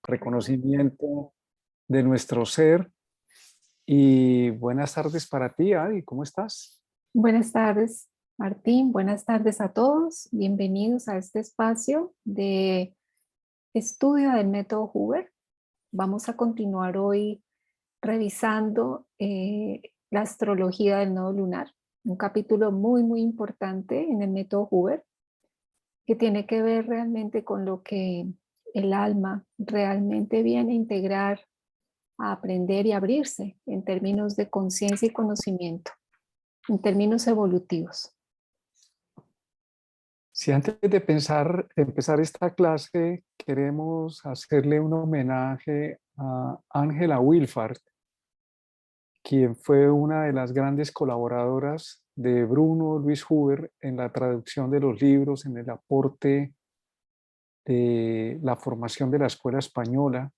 Reconocimiento de nuestro ser. Y buenas tardes para ti, Adi, ¿cómo estás? Buenas tardes, Martín. Buenas tardes a todos. Bienvenidos a este espacio de estudio del método Hoover. Vamos a continuar hoy revisando la astrología del nodo lunar, un capítulo muy importante en el método Hoover que tiene que ver realmente con lo que el alma realmente viene a integrar, a aprender y abrirse en términos de conciencia y conocimiento, en términos evolutivos. Si antes de empezar esta clase, queremos hacerle un homenaje a Ángela Wilfart, quien fue una de las grandes colaboradoras de Bruno Luis Hoover en la traducción de los libros, en el aporte de la formación de la escuela española,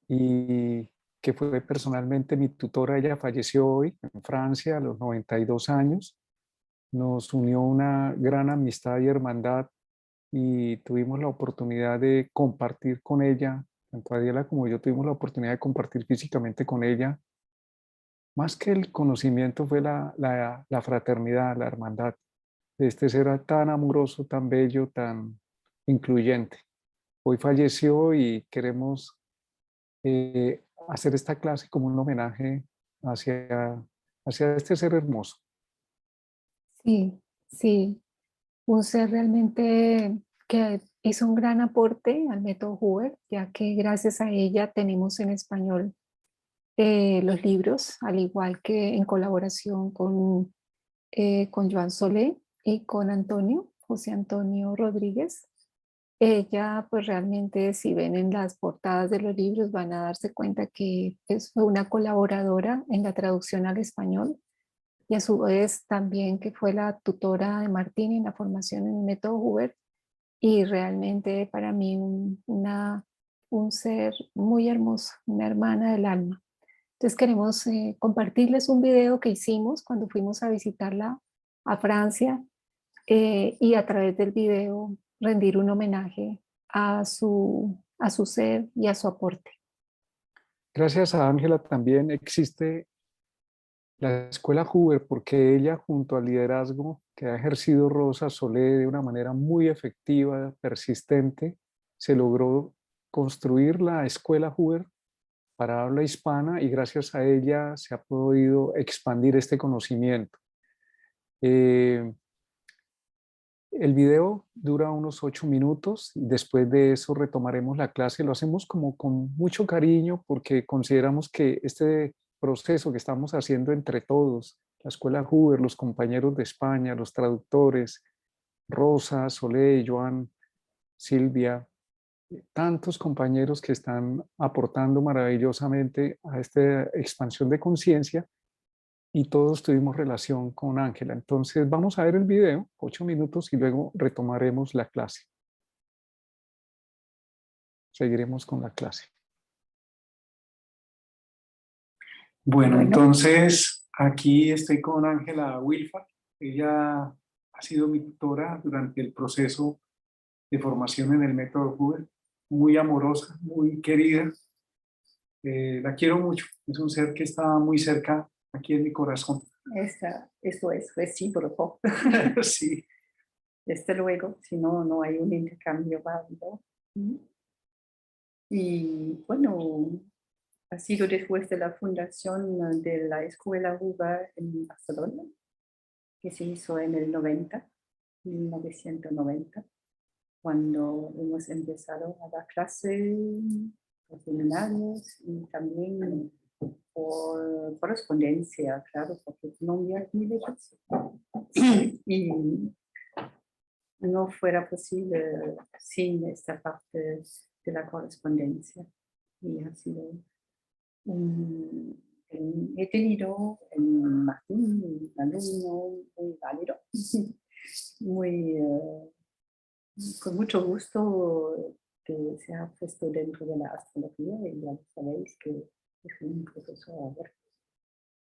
y que fue personalmente mi tutora. Ella falleció hoy en Francia a los 92 años. Nos unió una gran amistad y hermandad y tuvimos la oportunidad de compartir con ella, tanto Adiela como yo tuvimos la oportunidad de compartir físicamente con ella. Más que el conocimiento fue la fraternidad, la hermandad de este ser tan amoroso, tan bello, tan incluyente. Hoy falleció y queremos hacer esta clase como un homenaje hacia este ser hermoso. Sí, sí, un ser realmente que hizo un gran aporte al método Hoover, ya que gracias a ella tenemos en español los libros, al igual que en colaboración con Joan Solé y con Antonio, José Antonio Rodríguez. Ella, pues realmente, si ven en las portadas de los libros, van a darse cuenta que fue una colaboradora en la traducción al español y a su vez también que fue la tutora de Martín en la formación en el método Hoover, y realmente para mí un ser muy hermoso, una hermana del alma. Entonces queremos compartirles un video que hicimos cuando fuimos a visitarla a Francia, y a través del video rendir un homenaje a su ser y a su aporte. Gracias a Ángela también existe la Escuela Hoover, porque ella, junto al liderazgo que ha ejercido Rosa Solé de una manera muy efectiva, persistente, se logró construir la Escuela Hoover para habla hispana, y gracias a ella se ha podido expandir este conocimiento. El video dura unos 8 minutos y después de eso retomaremos la clase. Lo hacemos como con mucho cariño porque consideramos que este proceso que estamos haciendo entre todos, la Escuela Hoover, los compañeros de España, los traductores, Rosa, Solé, Joan, Silvia, tantos compañeros que están aportando maravillosamente a esta expansión de conciencia, y todos tuvimos relación con Ángela. Entonces vamos a ver el video, 8 minutos, y luego retomaremos la clase. Seguiremos con la clase. Bueno, entonces aquí estoy con Ángela Wilfart. Ella ha sido mi tutora durante el proceso de formación en el método Hoover. Muy amorosa, muy querida. La quiero mucho. Es un ser que está muy cerca aquí en mi corazón. Eso es recíproco. Sí. Desde luego, si no, no hay un intercambio válido. Y bueno, ha sido después de la fundación de la Escuela Hoover en Barcelona, que se hizo en el 1990, cuando hemos empezado a dar clases, los seminarios y también por correspondencia, claro, porque no enviar muy lejos. Y no fuera posible sin esta parte de la correspondencia. Y ha sido he tenido en Martín un alumno muy válido, muy, con mucho gusto, que se ha puesto dentro de la astrología, y ya sabéis que es un profesor ahora.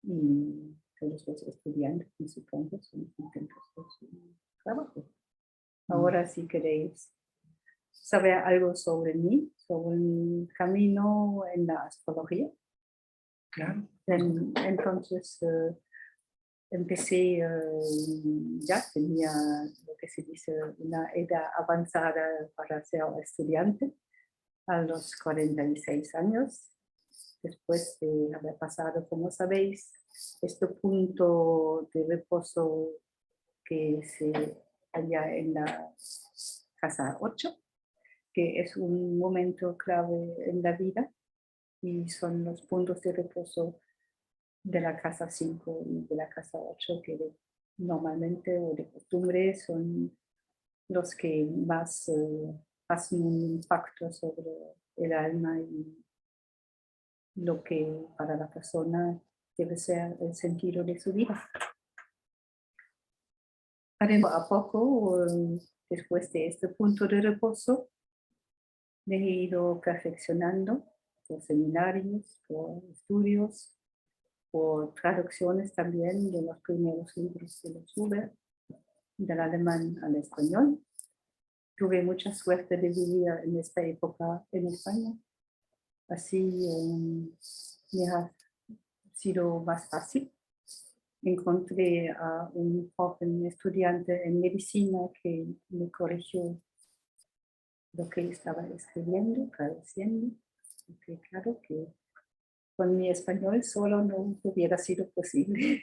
Y todos los estudiantes, y supongo, son contentos con su trabajo. Ahora, si queréis saber algo sobre mí, sobre un camino en la astrología. Claro. Entonces empecé, ya tenía lo que se dice una edad avanzada para ser estudiante a los 46 años, después de haber pasado, como sabéis, este punto de reposo que se halla en la casa 8, que es un momento clave en la vida y son los puntos de reposo de la casa 5 y de la casa 8 que normalmente o de costumbre son los que más hacen un impacto sobre el alma y lo que para la persona debe ser el sentido de su vida. Además, a poco, después de este punto de reposo, me he ido perfeccionando por seminarios, por estudios, por traducciones también de los primeros libros de los Huber, del alemán al español. Tuve mucha suerte de vivir en esta época en España. Así me ha sido más fácil. Encontré a un joven estudiante en medicina que me corrigió lo que estaba escribiendo, traduciendo. Porque claro que con mi español solo no hubiera sido posible.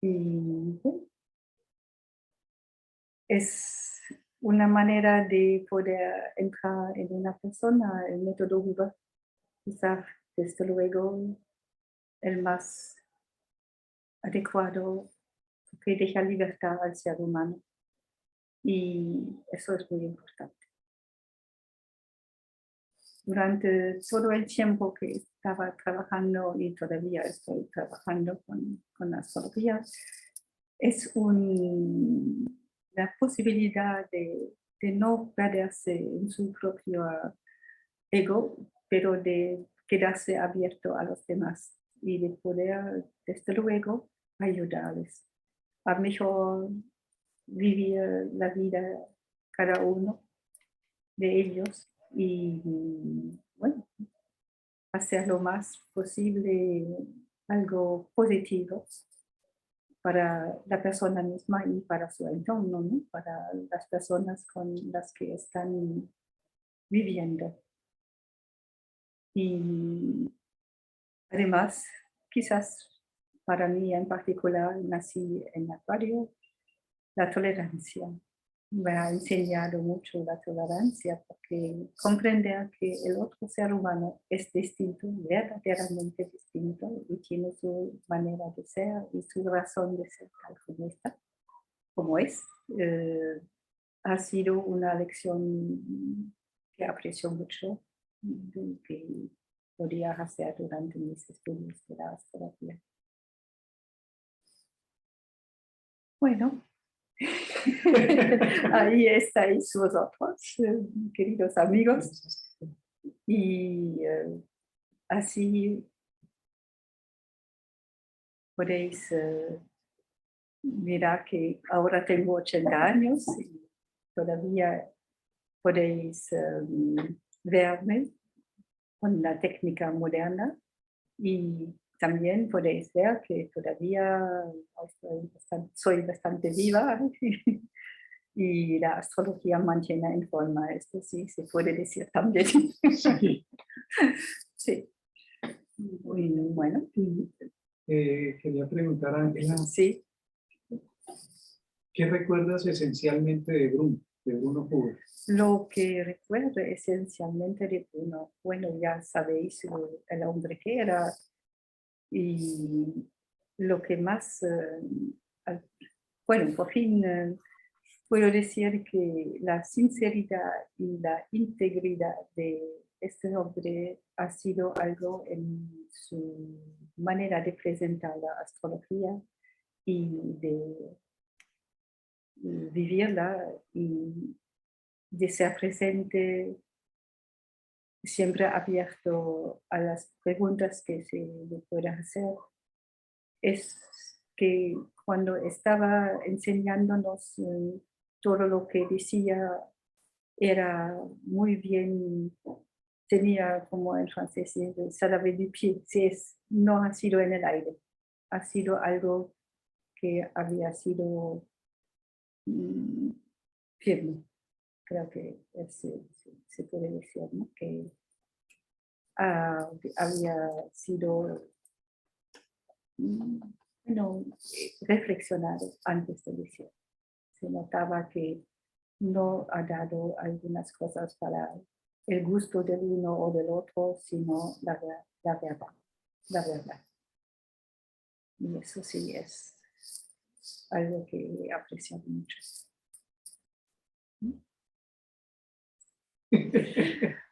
Y bueno, es una manera de poder entrar en una persona, el método Huber, quizás desde luego el más adecuado, que deja libertad al ser humano. Y eso es muy importante. Durante todo el tiempo que estaba trabajando y todavía estoy trabajando con astrología, es la posibilidad de no perderse en su propio ego, pero de quedarse abierto a los demás y de poder, desde luego, ayudarles a mejor vivir la vida cada uno de ellos y, bueno, hacer lo más posible algo positivo para la persona misma y para su entorno, ¿no? Para las personas con las que están viviendo. Y además, quizás para mí en particular, nací en Acuario, la tolerancia. Me ha enseñado mucho la tolerancia porque comprender que el otro ser humano es distinto, verdaderamente distinto y tiene su manera de ser y su razón de ser tal como es, ha sido una lección que aprecio mucho y que podía hacer durante mis estudios de la astrología. Bueno, ahí estáis vosotros, queridos amigos, y así podéis mirar que ahora tengo 80 años y todavía podéis verme con la técnica moderna y también podéis ver que todavía soy bastante viva y la astrología mantiene en forma. Esto sí se puede decir también. Sí. Sí. Muy bueno. Quería preguntar, Ángela, Sí. ¿qué recuerdas esencialmente de Bruno Huber? Lo que recuerdo esencialmente de Bruno, bueno, ya sabéis el hombre que era y lo que más, bueno, por fin puedo decir que la sinceridad y la integridad de este hombre ha sido algo en su manera de presentar la astrología y de vivirla y de ser presente, siempre abierto a las preguntas que se le puedan hacer. Es que cuando estaba enseñándonos todo lo que decía era muy bien, tenía como en francés, ça l'avait du pied, no ha sido en el aire, ha sido algo que había sido firme, creo que se puede decir, ¿no? Que había sido bueno, reflexionado antes de decir. Se notaba que no ha dado algunas cosas para el gusto del uno o del otro, sino la verdad, la verdad. Y eso sí es algo que aprecio mucho.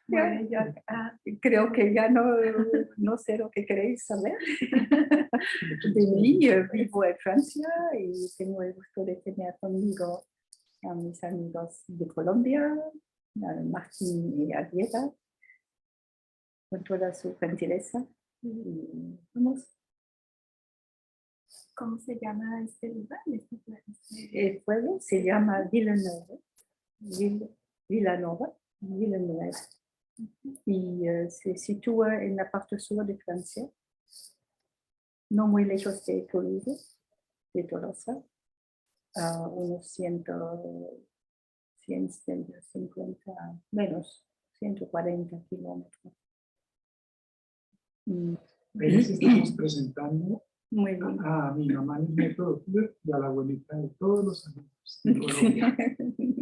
Bueno, creo que ya no sé lo que queréis saber. De mí, vivo en Francia y tengo el gusto de tener conmigo a mis amigos de Colombia, a Martín y a Dieta, con toda su gentileza. Y vamos. ¿Cómo se llama este lugar? El pueblo se llama Villeneuve. Villanova. Y se sitúa en la parte sur de Francia, no muy lejos de Toulouse, de Tolosa, a unos 150, menos, 140 kilómetros. Ahí estamos presentando Muy bien. a mi mamá en el método Hubert y a la abuelita de todos los amigos de Colombia.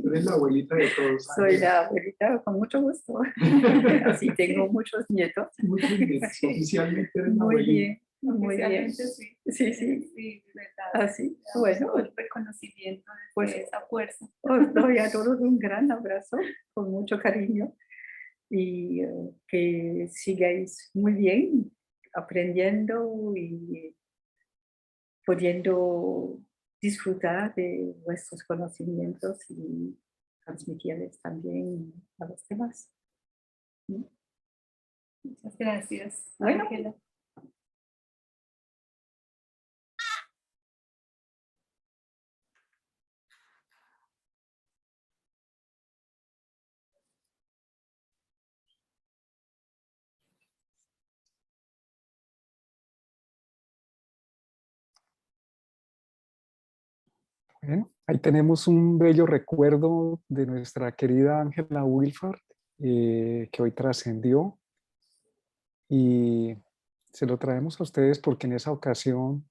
Tú eres la abuelita de todos. Soy la abuelita con mucho gusto. Así tengo muchos nietos. Muchos nietos. Oficialmente eres la Muy abuelita. bien, muy bien. Sí, Sí. sí, verdad. Así, bueno, El reconocimiento de pues, esa fuerza. os doy a todos un gran abrazo, con mucho cariño, y que sigáis muy bien aprendiendo y pudiendo disfrutar de vuestros conocimientos y transmitirles también a los demás. Muchas gracias, Bueno. Ángela. Bueno, ahí tenemos un bello recuerdo de nuestra querida Ángela Wilford, que hoy trascendió, y se lo traemos a ustedes porque en esa ocasión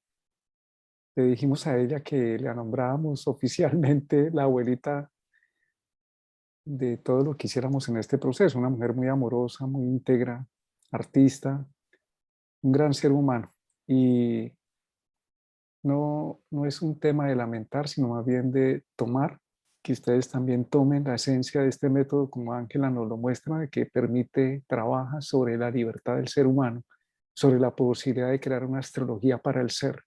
le dijimos a ella que la nombrábamos oficialmente la abuelita de todo lo que hiciéramos en este proceso, una mujer muy amorosa, muy íntegra, artista, un gran ser humano. Y no es un tema de lamentar, sino más bien de tomar, que ustedes también tomen la esencia de este método, como Ángela nos lo muestra, de que permite, trabaja sobre la libertad del ser humano, sobre la posibilidad de crear una astrología para el ser.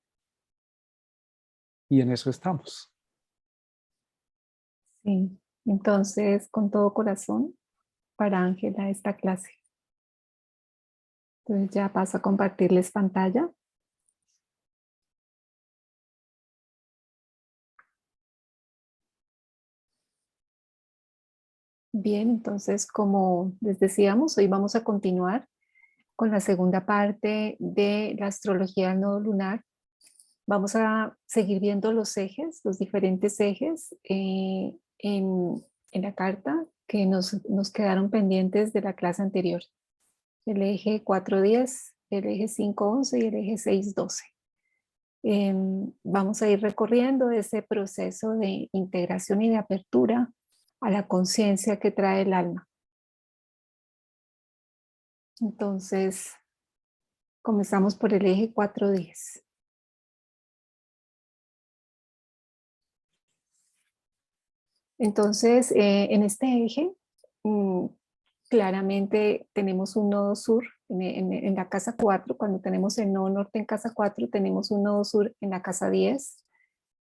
Y en eso estamos. Sí, entonces con todo corazón para Ángela esta clase. Entonces ya paso a compartirles pantalla. Bien, entonces como les decíamos, hoy vamos a continuar con la segunda parte de la astrología del nodo lunar. Vamos a seguir viendo los ejes, los diferentes ejes en la carta que nos quedaron pendientes de la clase anterior. El eje 410, el eje 511 y el eje 612. Vamos a ir recorriendo ese proceso de integración y de apertura a la conciencia que trae el alma. Entonces, comenzamos por el eje 410. Entonces, en este eje, claramente tenemos un nodo sur en la casa 4. Cuando tenemos el nodo norte en casa 4, tenemos un nodo sur en la casa 10.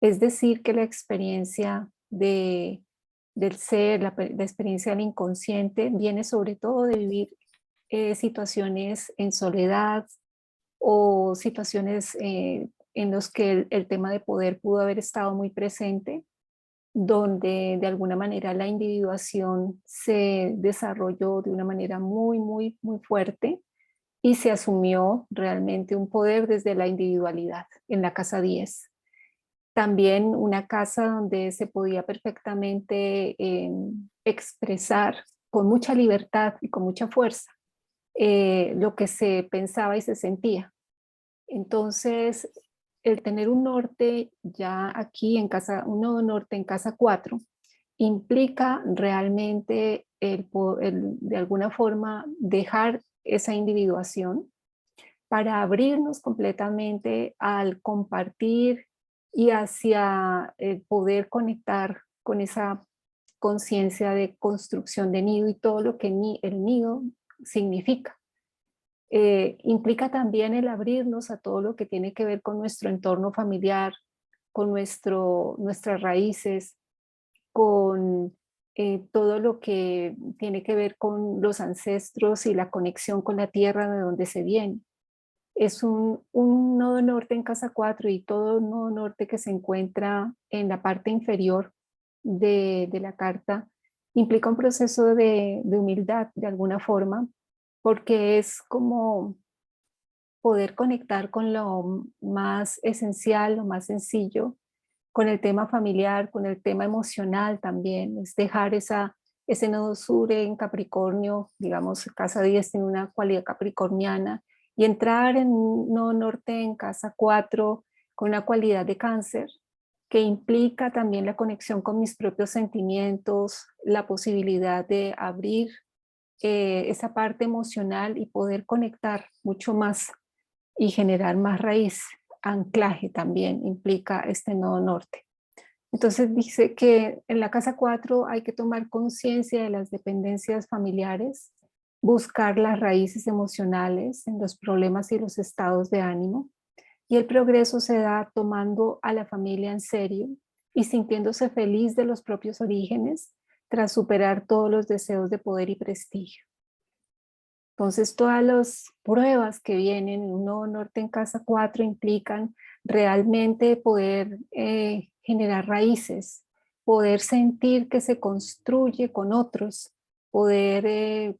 Es decir, que la experiencia del ser, la experiencia del inconsciente, viene sobre todo de vivir situaciones en soledad o situaciones en las que el tema de poder pudo haber estado muy presente. donde de alguna manera la individuación se desarrolló de una manera muy, muy, muy fuerte y se asumió realmente un poder desde la individualidad en la casa 10. También una casa donde se podía perfectamente expresar con mucha libertad y con mucha fuerza lo que se pensaba y se sentía. Entonces, el tener un norte ya aquí en casa, un nodo norte en casa 4, implica realmente de alguna forma dejar esa individuación para abrirnos completamente al compartir y hacia el poder conectar con esa conciencia de construcción de nido y todo lo que el nido significa. Implica también el abrirnos a todo lo que tiene que ver con nuestro entorno familiar, con nuestras raíces, con todo lo que tiene que ver con los ancestros y la conexión con la tierra de donde se viene. Es un nodo norte en casa 4 y todo nodo norte que se encuentra en la parte inferior de la carta implica un proceso de humildad de alguna forma, porque es como poder conectar con lo más esencial, lo más sencillo, con el tema familiar, con el tema emocional también, es dejar ese nodo sur en Capricornio, digamos, casa 10 tiene una cualidad capricorniana, y entrar en un nodo norte en casa 4 con una cualidad de Cáncer, que implica también la conexión con mis propios sentimientos, la posibilidad de abrir esa parte emocional y poder conectar mucho más y generar más raíz. Anclaje también implica este nodo norte. Entonces dice que en la casa 4 hay que tomar conciencia de las dependencias familiares, buscar las raíces emocionales en los problemas y los estados de ánimo, y el progreso se da tomando a la familia en serio y sintiéndose feliz de los propios orígenes tras superar todos los deseos de poder y prestigio. Entonces, todas las pruebas que vienen en un nodo norte en casa 4 implican realmente poder generar raíces, poder sentir que se construye con otros, poder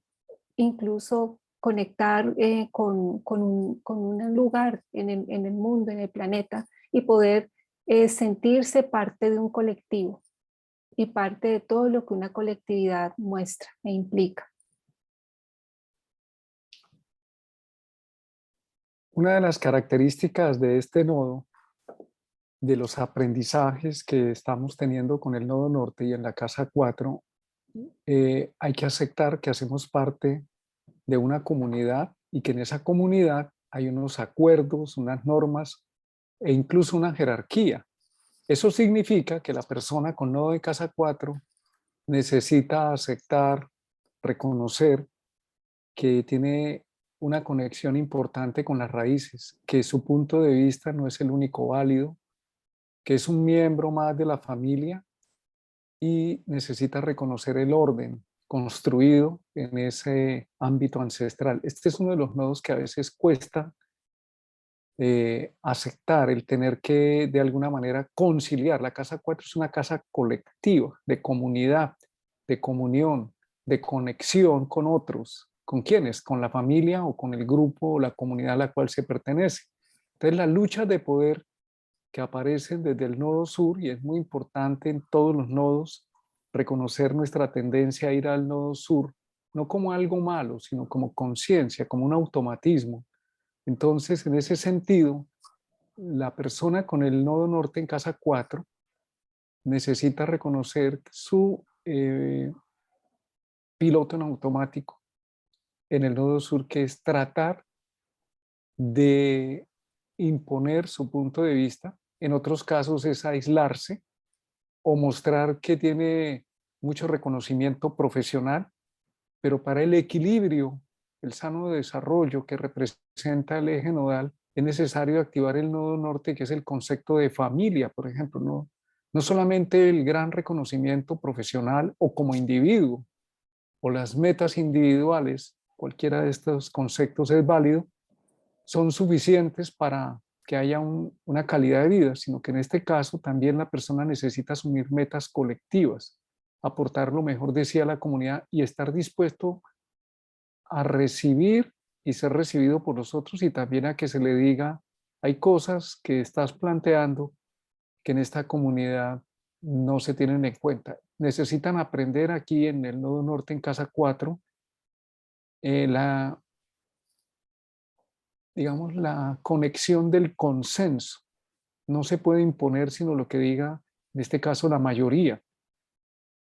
incluso conectar con un lugar en el mundo, en el planeta, y poder sentirse parte de un colectivo y parte de todo lo que una colectividad muestra e implica. Una de las características de este nodo, de los aprendizajes que estamos teniendo con el nodo norte y en la casa 4, hay que aceptar que hacemos parte de una comunidad y que en esa comunidad hay unos acuerdos, unas normas e incluso una jerarquía. Eso significa que la persona con nodo de casa 4 necesita aceptar, reconocer que tiene una conexión importante con las raíces, que su punto de vista no es el único válido, que es un miembro más de la familia y necesita reconocer el orden construido en ese ámbito ancestral. Este es uno de los nodos que a veces cuesta aceptar, el tener que de alguna manera conciliar. La casa 4 es una casa colectiva, de comunidad, de comunión, de conexión con otros. ¿Con quiénes? Con la familia o con el grupo o la comunidad a la cual se pertenece. Entonces, las luchas de poder que aparecen desde el nodo sur, y es muy importante en todos los nodos reconocer nuestra tendencia a ir al nodo sur, no como algo malo, sino como conciencia, como un automatismo. Entonces, en ese sentido, la persona con el nodo norte en casa 4 necesita reconocer su piloto en automático en el nodo sur, que es tratar de imponer su punto de vista. En otros casos es aislarse o mostrar que tiene mucho reconocimiento profesional, pero para el equilibrio, el sano desarrollo que representa el eje nodal, es necesario activar el nodo norte, que es el concepto de familia, por ejemplo, no solamente el gran reconocimiento profesional o como individuo, o las metas individuales, cualquiera de estos conceptos es válido, son suficientes para que haya una calidad de vida, sino que en este caso también la persona necesita asumir metas colectivas, aportar lo mejor de sí a la comunidad y estar dispuesto a recibir y ser recibido por los otros, y también a que se le diga, hay cosas que estás planteando que en esta comunidad no se tienen en cuenta. Necesitan aprender aquí en el Nodo Norte, en Casa 4, digamos, la conexión del consenso. No se puede imponer sino lo que diga, en este caso, la mayoría.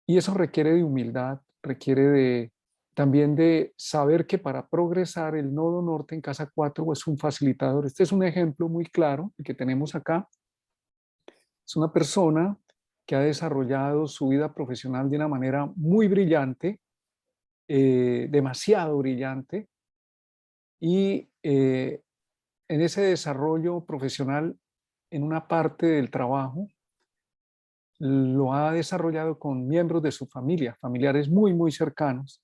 Y eso requiere de humildad, requiere también de saber que para progresar el Nodo Norte en Casa 4 es un facilitador. Este es un ejemplo muy claro, el que tenemos acá. Es una persona que ha desarrollado su vida profesional de una manera muy brillante, demasiado brillante, y en ese desarrollo profesional, en una parte del trabajo, lo ha desarrollado con miembros de su familia, familiares muy, muy cercanos,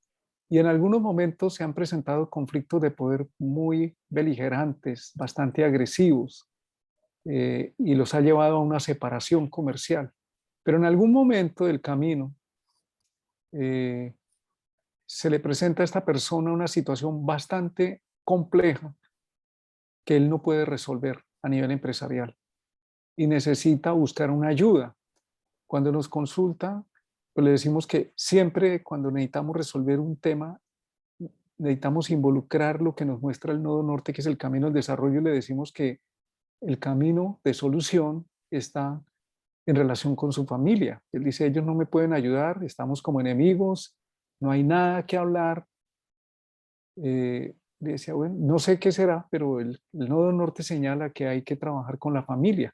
y en algunos momentos se han presentado conflictos de poder muy beligerantes, bastante agresivos, y los ha llevado a una separación comercial. Pero en algún momento del camino eh, se le presenta a esta persona una situación bastante compleja que él no puede resolver a nivel empresarial y necesita buscar una ayuda. Cuando nos consulta, pues le decimos que siempre cuando necesitamos resolver un tema, necesitamos involucrar lo que nos muestra el Nodo Norte, que es el camino del desarrollo, y le decimos que el camino de solución está en relación con su familia. Él dice, ellos no me pueden ayudar, estamos como enemigos, no hay nada que hablar. Le decía, bueno, no sé qué será, pero el Nodo Norte señala que hay que trabajar con la familia.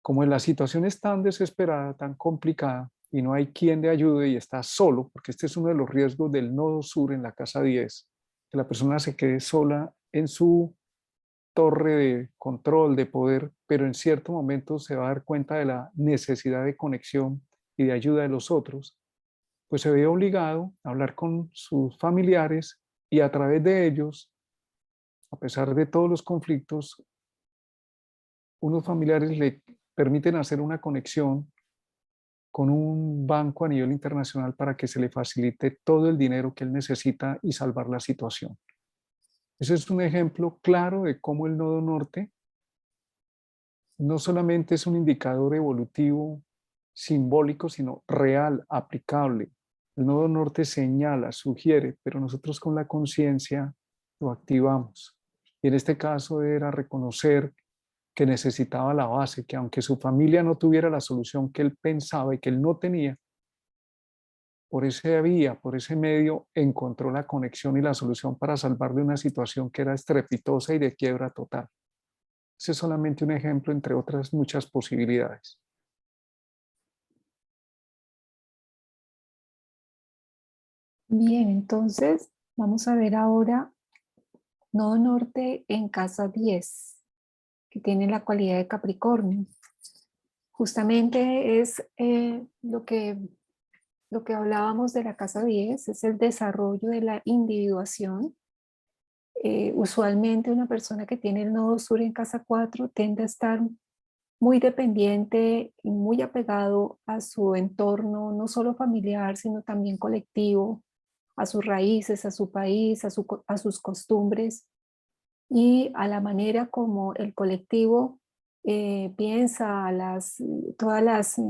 Como la situación es tan desesperada, tan complicada, y no hay quien le ayude y está solo, porque este es uno de los riesgos del Nodo Sur en la Casa 10, que la persona se quede sola en su torre de control, de poder, pero en cierto momento se va a dar cuenta de la necesidad de conexión y de ayuda de los otros, pues se ve obligado a hablar con sus familiares y a través de ellos, a pesar de todos los conflictos, unos familiares le permiten hacer una conexión con un banco a nivel internacional para que se le facilite todo el dinero que él necesita y salvar la situación. Ese es un ejemplo claro de cómo el Nodo Norte no solamente es un indicador evolutivo simbólico, sino real, aplicable. El Nodo Norte señala, sugiere, pero nosotros con la conciencia lo activamos. Y en este caso era reconocer que necesitaba la base, que aunque su familia no tuviera la solución que él pensaba y que él no tenía, por ese vía, por ese medio, encontró la conexión y la solución para salvar de una situación que era estrepitosa y de quiebra total. Ese es solamente un ejemplo entre otras muchas posibilidades. Bien, entonces vamos a ver ahora Nodo Norte en Casa 10, que tiene la cualidad de Capricornio. Justamente es lo que hablábamos de la Casa 10, es el desarrollo de la individuación. Usualmente una persona que tiene el Nodo Sur en Casa 4 tiende a estar muy dependiente y muy apegado a su entorno, no solo familiar, sino también colectivo, a sus raíces, a su país, a sus costumbres y a la manera como el colectivo piensa, todas las,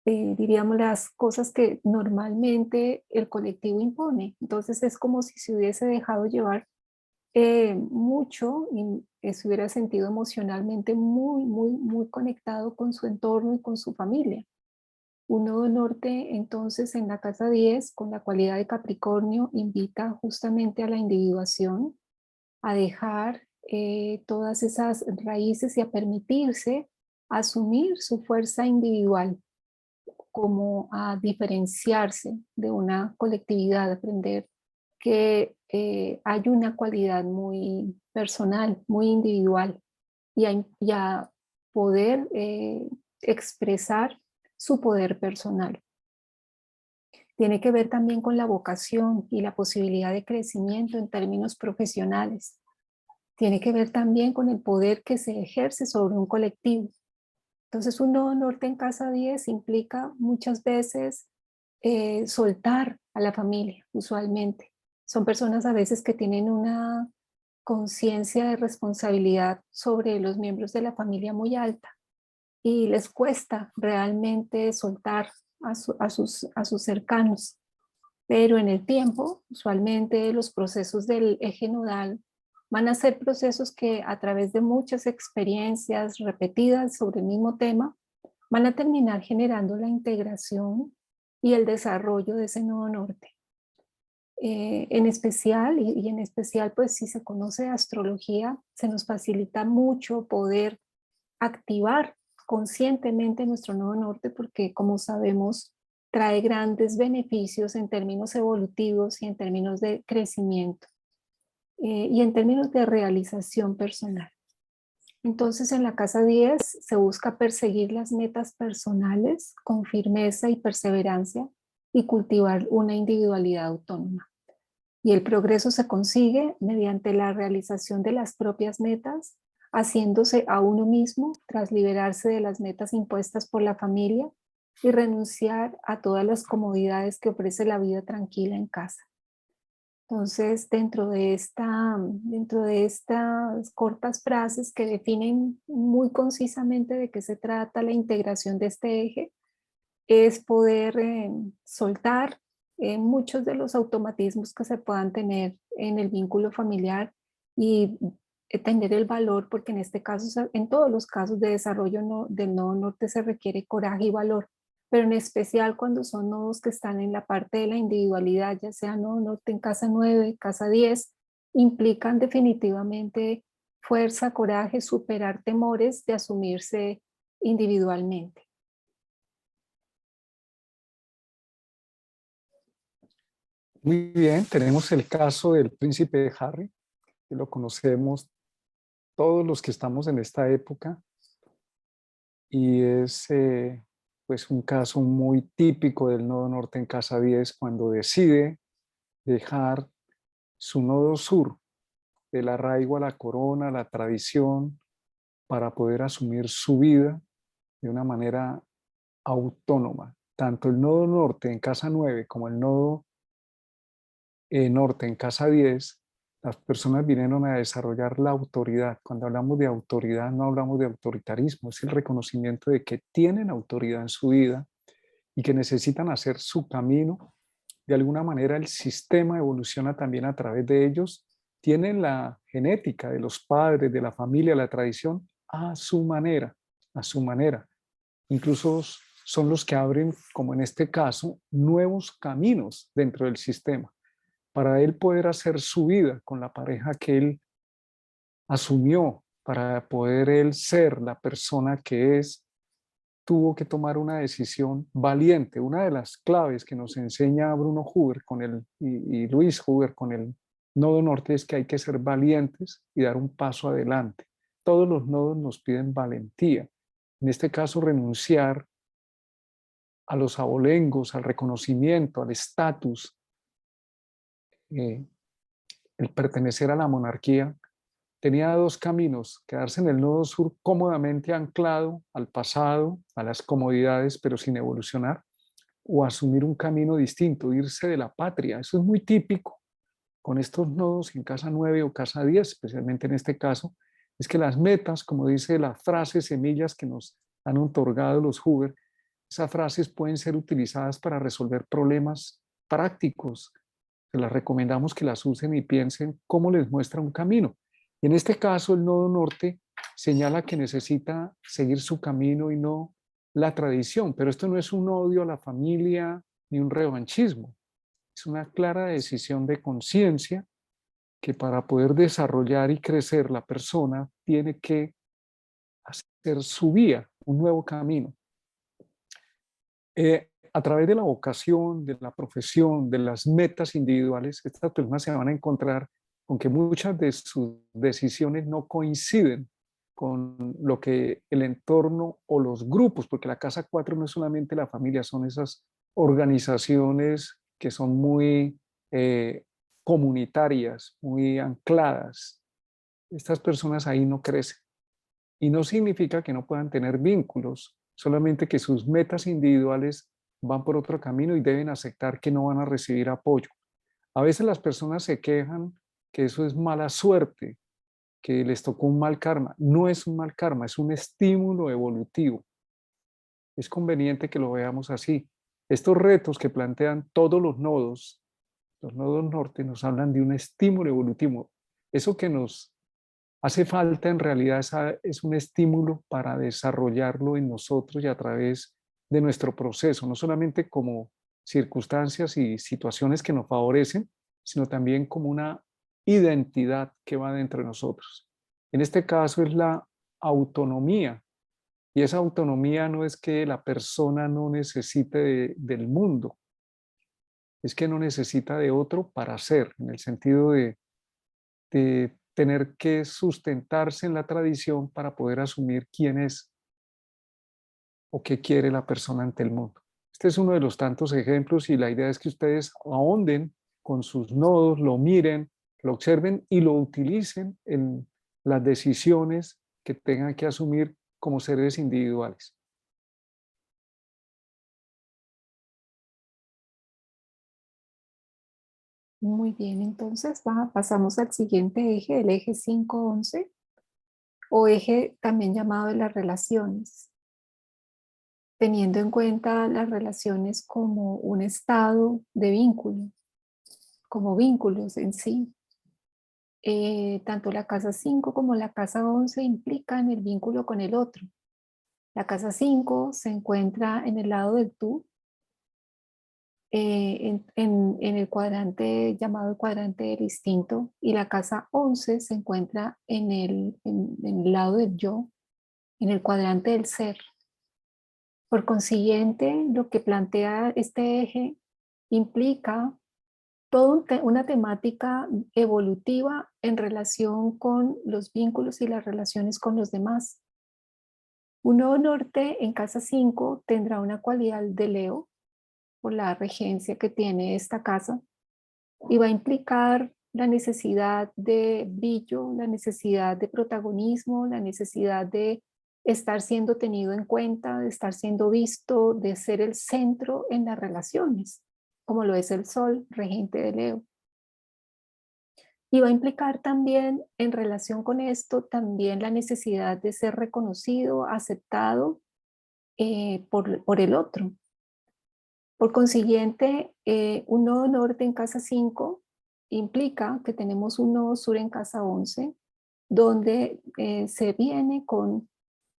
diríamos, las cosas que normalmente el colectivo impone. Entonces es como si se hubiese dejado llevar mucho y se hubiera sentido emocionalmente muy conectado con su entorno y con su familia. Un Nodo Norte, entonces, en la Casa 10, con la cualidad de Capricornio, invita justamente a la individuación, a dejar todas esas raíces y a permitirse asumir su fuerza individual, como a diferenciarse de una colectividad, aprender que hay una cualidad muy personal, muy individual, y a poder expresar su poder personal. Tiene que ver también con la vocación y la posibilidad de crecimiento en términos profesionales. tiene que ver también con el poder que se ejerce sobre un colectivo. Entonces, un nodo norte en casa 10 implica muchas veces soltar a la familia, usualmente. Son personas a veces que tienen una conciencia de responsabilidad sobre los miembros de la familia muy alta y les cuesta realmente soltar a sus cercanos. Pero en el tiempo, usualmente los procesos del eje nodal van a ser procesos que a través de muchas experiencias repetidas sobre el mismo tema, van a terminar generando la integración y el desarrollo de ese nodo norte. En especial, y en especial pues si se conoce astrología, se nos facilita mucho poder activar conscientemente nuestro nodo norte porque como sabemos trae grandes beneficios en términos evolutivos y en términos de crecimiento y en términos de realización personal. Entonces en la casa 10 se busca perseguir las metas personales con firmeza y perseverancia y cultivar una individualidad autónoma. Y el progreso se consigue mediante la realización de las propias metas, haciéndose a uno mismo tras liberarse de las metas impuestas por la familia y renunciar a todas las comodidades que ofrece la vida tranquila en casa. Entonces, dentro de estas cortas frases que definen muy concisamente de qué se trata la integración de este eje, es poder soltar muchos de los automatismos que se puedan tener en el vínculo familiar y tener el valor, porque en este caso, en todos los casos de desarrollo del nodo norte se requiere coraje y valor, pero en especial cuando son nodos que están en la parte de la individualidad, ya sea nodo norte en casa 9, casa 10, implican definitivamente fuerza, coraje, superar temores de asumirse individualmente. Muy bien, tenemos el caso del príncipe Harry, que lo conocemos todos los que estamos en esta época, y es pues un caso muy típico del nodo norte en casa 10 cuando decide dejar su nodo sur, el arraigo a la corona, a la tradición, para poder asumir su vida de una manera autónoma. Tanto el nodo norte en casa 9 como el nodo norte en casa 10, las personas vinieron a desarrollar la autoridad. Cuando hablamos de autoridad no hablamos de autoritarismo, es el reconocimiento de que tienen autoridad en su vida y que necesitan hacer su camino. De alguna manera el sistema evoluciona también a través de ellos. Tienen la genética de los padres, de la familia, la tradición a su manera, a su manera. Incluso son los que abren, como en este caso, nuevos caminos dentro del sistema para él poder hacer su vida con la pareja que él asumió, para poder él ser la persona que es, tuvo que tomar una decisión valiente. Una de las claves que nos enseña Bruno Huber y Luis Huber con el nodo norte es que hay que ser valientes y dar un paso adelante. Todos los nodos nos piden valentía. En este caso, renunciar a los abolengos, al reconocimiento, al estatus, el pertenecer a la monarquía. Tenía dos caminos: quedarse en el nodo sur cómodamente anclado al pasado, a las comodidades, pero sin evolucionar, o asumir un camino distinto, irse de la patria. Eso es muy típico con estos nodos en casa 9 o casa 10, especialmente en este caso, es que las metas, como dice la frase semillas que nos han otorgado los Huber, esas frases pueden ser utilizadas para resolver problemas prácticos. Se las recomendamos que las usen y piensen cómo les muestra un camino. Y en este caso, el nodo norte señala que necesita seguir su camino y no la tradición, pero esto no es un odio a la familia ni un revanchismo, es una clara decisión de conciencia que para poder desarrollar y crecer la persona tiene que hacer su vía, un nuevo camino. A través de la vocación, de la profesión, de las metas individuales, estas personas se van a encontrar con que muchas de sus decisiones no coinciden con lo que el entorno o los grupos, porque la casa 4 no es solamente la familia, son esas organizaciones que son muy comunitarias, muy ancladas estas personas ahí no crecen. Y no significa que no puedan tener vínculos, solamente que sus metas individuales van por otro camino y deben aceptar que no van a recibir apoyo. A veces las personas se quejan que eso es mala suerte, que les tocó un mal karma. No es un mal karma, es un estímulo evolutivo. Es conveniente que lo veamos así. Estos retos que plantean todos los nodos norte, nos hablan de un estímulo evolutivo. Eso que nos hace falta en realidad es un estímulo para desarrollarlo en nosotros y a través de nuestro proceso, no solamente como circunstancias y situaciones que nos favorecen, sino también como una identidad que va dentro de nosotros. En este caso es la autonomía, y esa autonomía no es que la persona no necesite del mundo, es que no necesita de otro para ser, en el sentido de tener que sustentarse en la tradición para poder asumir quién es o qué quiere la persona ante el mundo. Este es uno de los tantos ejemplos y la idea es que ustedes ahonden con sus nodos, lo miren, lo observen y lo utilicen en las decisiones que tengan que asumir como seres individuales. Muy bien, entonces pasamos al siguiente eje, el eje 511, o eje también llamado de las relaciones, teniendo en cuenta las relaciones como un estado de vínculo, como vínculos en sí. Tanto la casa 5 como la casa 11 implican el vínculo con el otro. La casa 5 se encuentra en el lado del tú, en el cuadrante llamado el cuadrante del instinto, y la casa 11 se encuentra en el lado del yo, en el cuadrante del ser. Por consiguiente, lo que plantea este eje implica toda una temática evolutiva en relación con los vínculos y las relaciones con los demás. Un nodo norte en casa 5 tendrá una cualidad de Leo, por la regencia que tiene esta casa, y va a implicar la necesidad de brillo, la necesidad de protagonismo, la necesidad de estar siendo tenido en cuenta, de estar siendo visto, de ser el centro en las relaciones, como lo es el Sol, regente de Leo. Y va a implicar también, en relación con esto, también la necesidad de ser reconocido, aceptado por el otro. Por consiguiente, un nodo norte en casa 5 implica que tenemos un nodo sur en casa 11, donde se viene con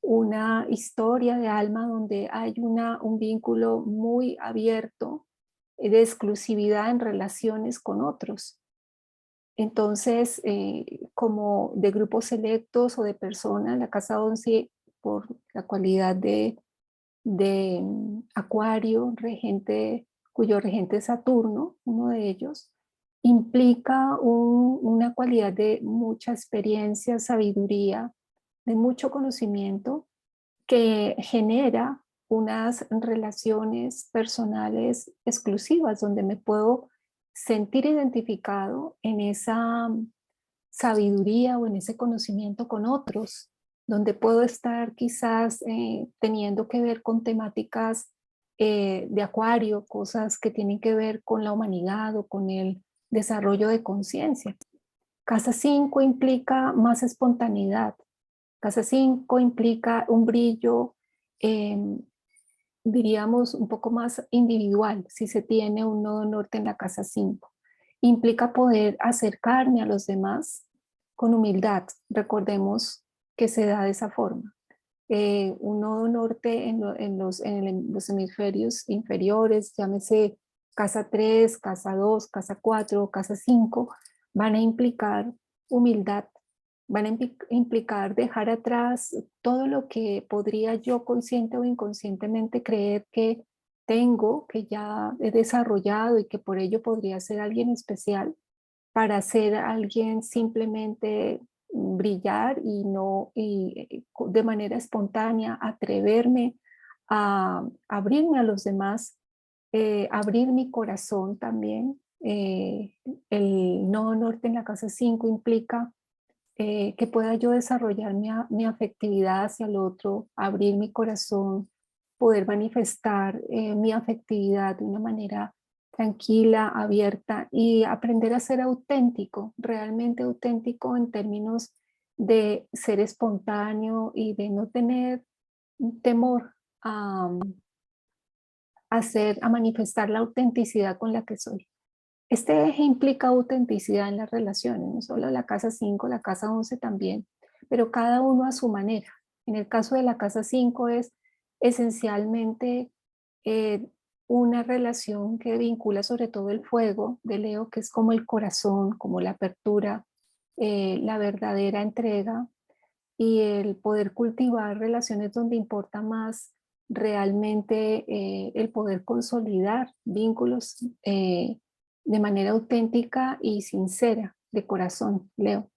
una historia de alma, donde hay un vínculo muy abierto de exclusividad en relaciones con otros. Entonces, como de grupos selectos o de personas, la casa 11, por la cualidad de Acuario, cuyo regente es Saturno, uno de ellos, implica una cualidad de mucha experiencia, sabiduría, de mucho conocimiento, que genera unas relaciones personales exclusivas, donde me puedo sentir identificado en esa sabiduría o en ese conocimiento con otros, donde puedo estar quizás teniendo que ver con temáticas de Acuario, cosas que tienen que ver con la humanidad o con el desarrollo de conciencia. Casa 5 implica más espontaneidad. Casa 5 implica un brillo, diríamos, un poco más individual, si se tiene un nodo norte en la casa 5. Implica poder acercarme a los demás con humildad. Recordemos que se da de esa forma. Un nodo norte en los hemisferios inferiores, llámese casa 3, casa 2, casa 4, casa 5, van a implicar humildad, van a implicar dejar atrás todo lo que podría yo consciente o inconscientemente creer que tengo, que ya he desarrollado y que por ello podría ser alguien especial, para ser alguien simplemente brillar y no de manera espontánea atreverme a abrirme a los demás, abrir mi corazón también. El nodo norte en la casa 5 implica que pueda yo desarrollar mi afectividad hacia el otro, abrir mi corazón, poder manifestar mi afectividad de una manera tranquila, abierta y aprender a ser auténtico, realmente auténtico en términos de ser espontáneo y de no tener temor a, a manifestar la autenticidad con la que soy. Este eje implica autenticidad en las relaciones, no solo la casa 5, la casa 11 también, pero cada uno a su manera. En el caso de la casa 5 es esencialmente eh, una relación que vincula sobre todo el fuego de Leo, que es como el corazón, como la apertura, la verdadera entrega y el poder cultivar relaciones donde importa más realmente el poder consolidar vínculos de manera auténtica y sincera, de corazón, Leo.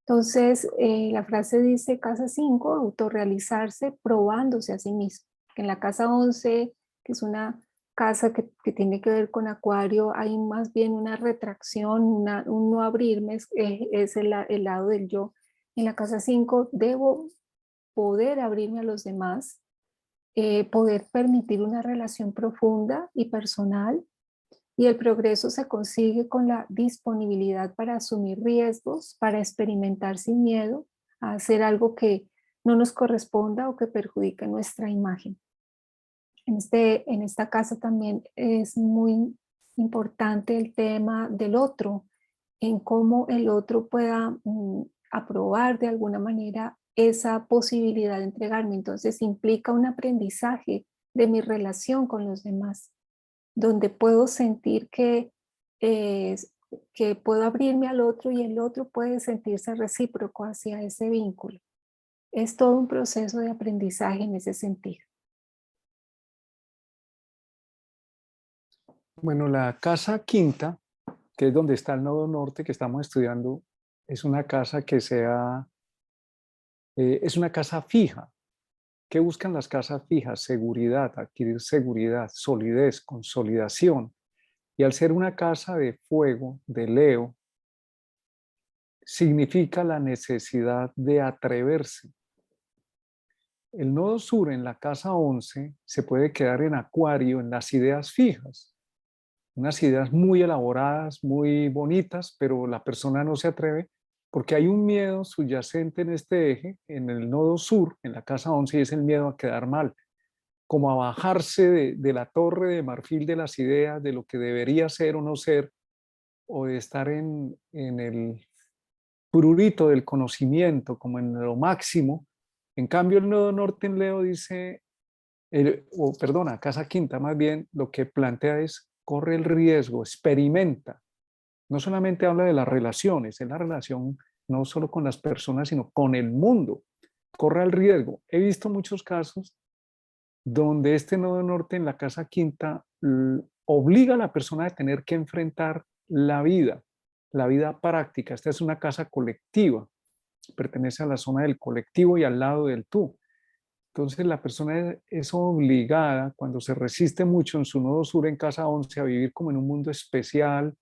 Entonces, la frase dice, casa 5 autorrealizarse probándose a sí mismo. En la casa 11 que es una casa que tiene que ver con Acuario, hay más bien una retracción, un no abrirme, es el lado del yo. En la casa 5 debo poder abrirme a los demás, poder permitir una relación profunda y personal, y el progreso se consigue con la disponibilidad para asumir riesgos, para experimentar sin miedo, a hacer algo que no nos corresponda o que perjudique nuestra imagen. En esta casa también es muy importante el tema del otro, en cómo el otro pueda aprobar de alguna manera esa posibilidad de entregarme. Entonces implica un aprendizaje de mi relación con los demás, donde puedo sentir eh, que puedo abrirme al otro y el otro puede sentirse recíproco hacia ese vínculo. Es todo un proceso de aprendizaje en ese sentido. Bueno, la casa quinta, que es donde está el nodo norte que estamos estudiando, es una casa es una casa fija. ¿Qué buscan las casas fijas? Seguridad, adquirir seguridad, solidez, consolidación. Y al ser una casa de fuego, de Leo, significa la necesidad de atreverse. El nodo sur en la casa 11 se puede quedar en Acuario, en las ideas fijas, unas ideas muy elaboradas, muy bonitas, pero la persona no se atreve porque hay un miedo subyacente en este eje, en el nodo sur, en la casa 11, y es el miedo a quedar mal, como a bajarse de la torre de marfil de las ideas, de lo que debería ser o no ser, o de estar en el prurito del conocimiento, como en lo máximo. En cambio, el nodo norte en Leo dice, perdona, casa quinta más bien, lo que plantea es, corre el riesgo, experimenta. No solamente habla de las relaciones, es la relación no solo con las personas, sino con el mundo. Corre el riesgo. He visto muchos casos donde este nodo norte en la casa quinta obliga a la persona a tener que enfrentar la vida práctica. Esta es una casa colectiva, pertenece a la zona del colectivo y al lado del tú. Entonces la persona es obligada, cuando se resiste mucho en su nodo sur en casa 11, a vivir como en un mundo especial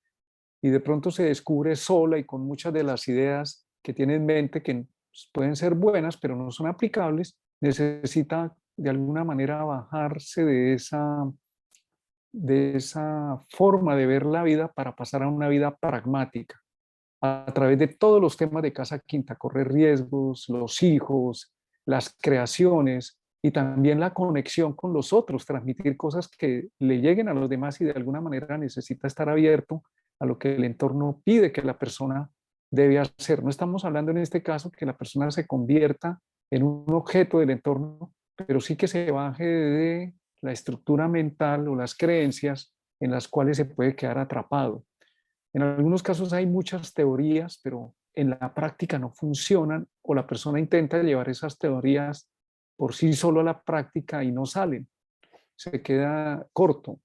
y de pronto se descubre sola y con muchas de las ideas que tiene en mente que pueden ser buenas, pero no son aplicables, necesita de alguna manera bajarse de esa forma de ver la vida para pasar a una vida pragmática a través de todos los temas de casa quinta, correr riesgos, los hijos, las creaciones y también la conexión con los otros, transmitir cosas que le lleguen a los demás y de alguna manera necesita estar abierto a lo que el entorno pide que la persona debe hacer. No estamos hablando en este caso que la persona se convierta en un objeto del entorno, pero sí que se baje de la estructura mental o las creencias en las cuales se puede quedar atrapado. En algunos casos hay muchas teorías, pero en la práctica no funcionan o la persona intenta llevar esas teorías por sí solo a la práctica y no salen. Se queda corto.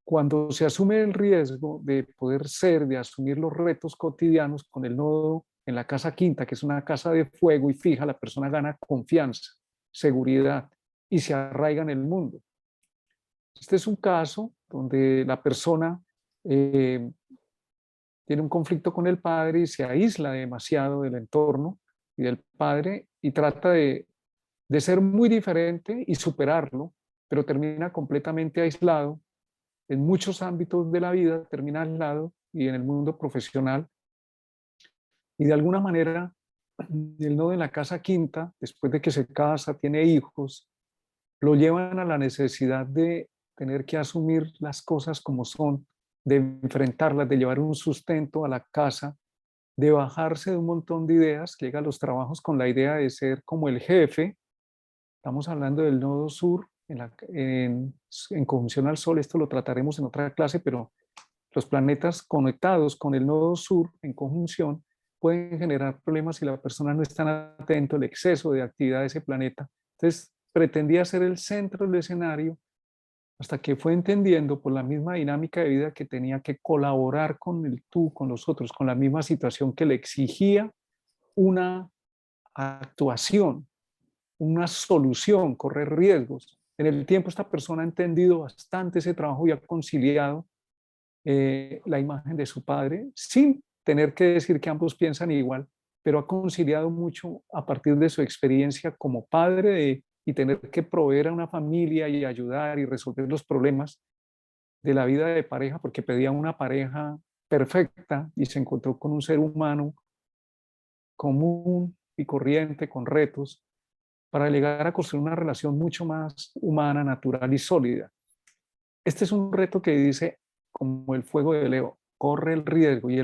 Cuando se asume el riesgo de poder ser, de asumir los retos cotidianos con el nodo en la casa quinta, que es una casa de fuego y fija, la persona gana confianza, seguridad y se arraiga en el mundo. Este es un caso donde la persona tiene un conflicto con el padre y se aísla demasiado del entorno y del padre y trata de ser muy diferente y superarlo, pero termina completamente aislado en muchos ámbitos de la vida, termina aislado y en el mundo profesional. Y de alguna manera, el nodo en la casa quinta, después de que se casa, tiene hijos, lo llevan a la necesidad de tener que asumir las cosas como son, de enfrentarlas, de llevar un sustento a la casa, de bajarse de un montón de ideas, que llega a los trabajos con la idea de ser como el jefe. Estamos hablando del nodo sur en conjunción al Sol, esto lo trataremos en otra clase, pero los planetas conectados con el nodo sur en conjunción pueden generar problemas si la persona no está atento al exceso de actividad de ese planeta. Entonces, pretendía ser el centro del escenario hasta que fue entendiendo por la misma dinámica de vida que tenía que colaborar con el tú, con los otros, con la misma situación que le exigía una actuación, una solución, correr riesgos. En el tiempo esta persona ha entendido bastante ese trabajo y ha conciliado la imagen de su padre sin tener que decir que ambos piensan igual, pero ha conciliado mucho a partir de su experiencia como padre y tener que proveer a una familia y ayudar y resolver los problemas de la vida de pareja, porque pedía una pareja perfecta y se encontró con un ser humano común y corriente, con retos, para llegar a construir una relación mucho más humana, natural y sólida. Este es un reto que dice, como el fuego de Leo, corre el riesgo y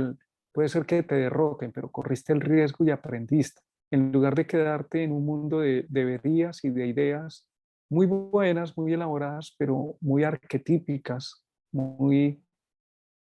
puede ser que te derroten, pero corriste el riesgo y aprendiste. En lugar de quedarte en un mundo de deberías y de ideas muy buenas, muy elaboradas, pero muy arquetípicas, muy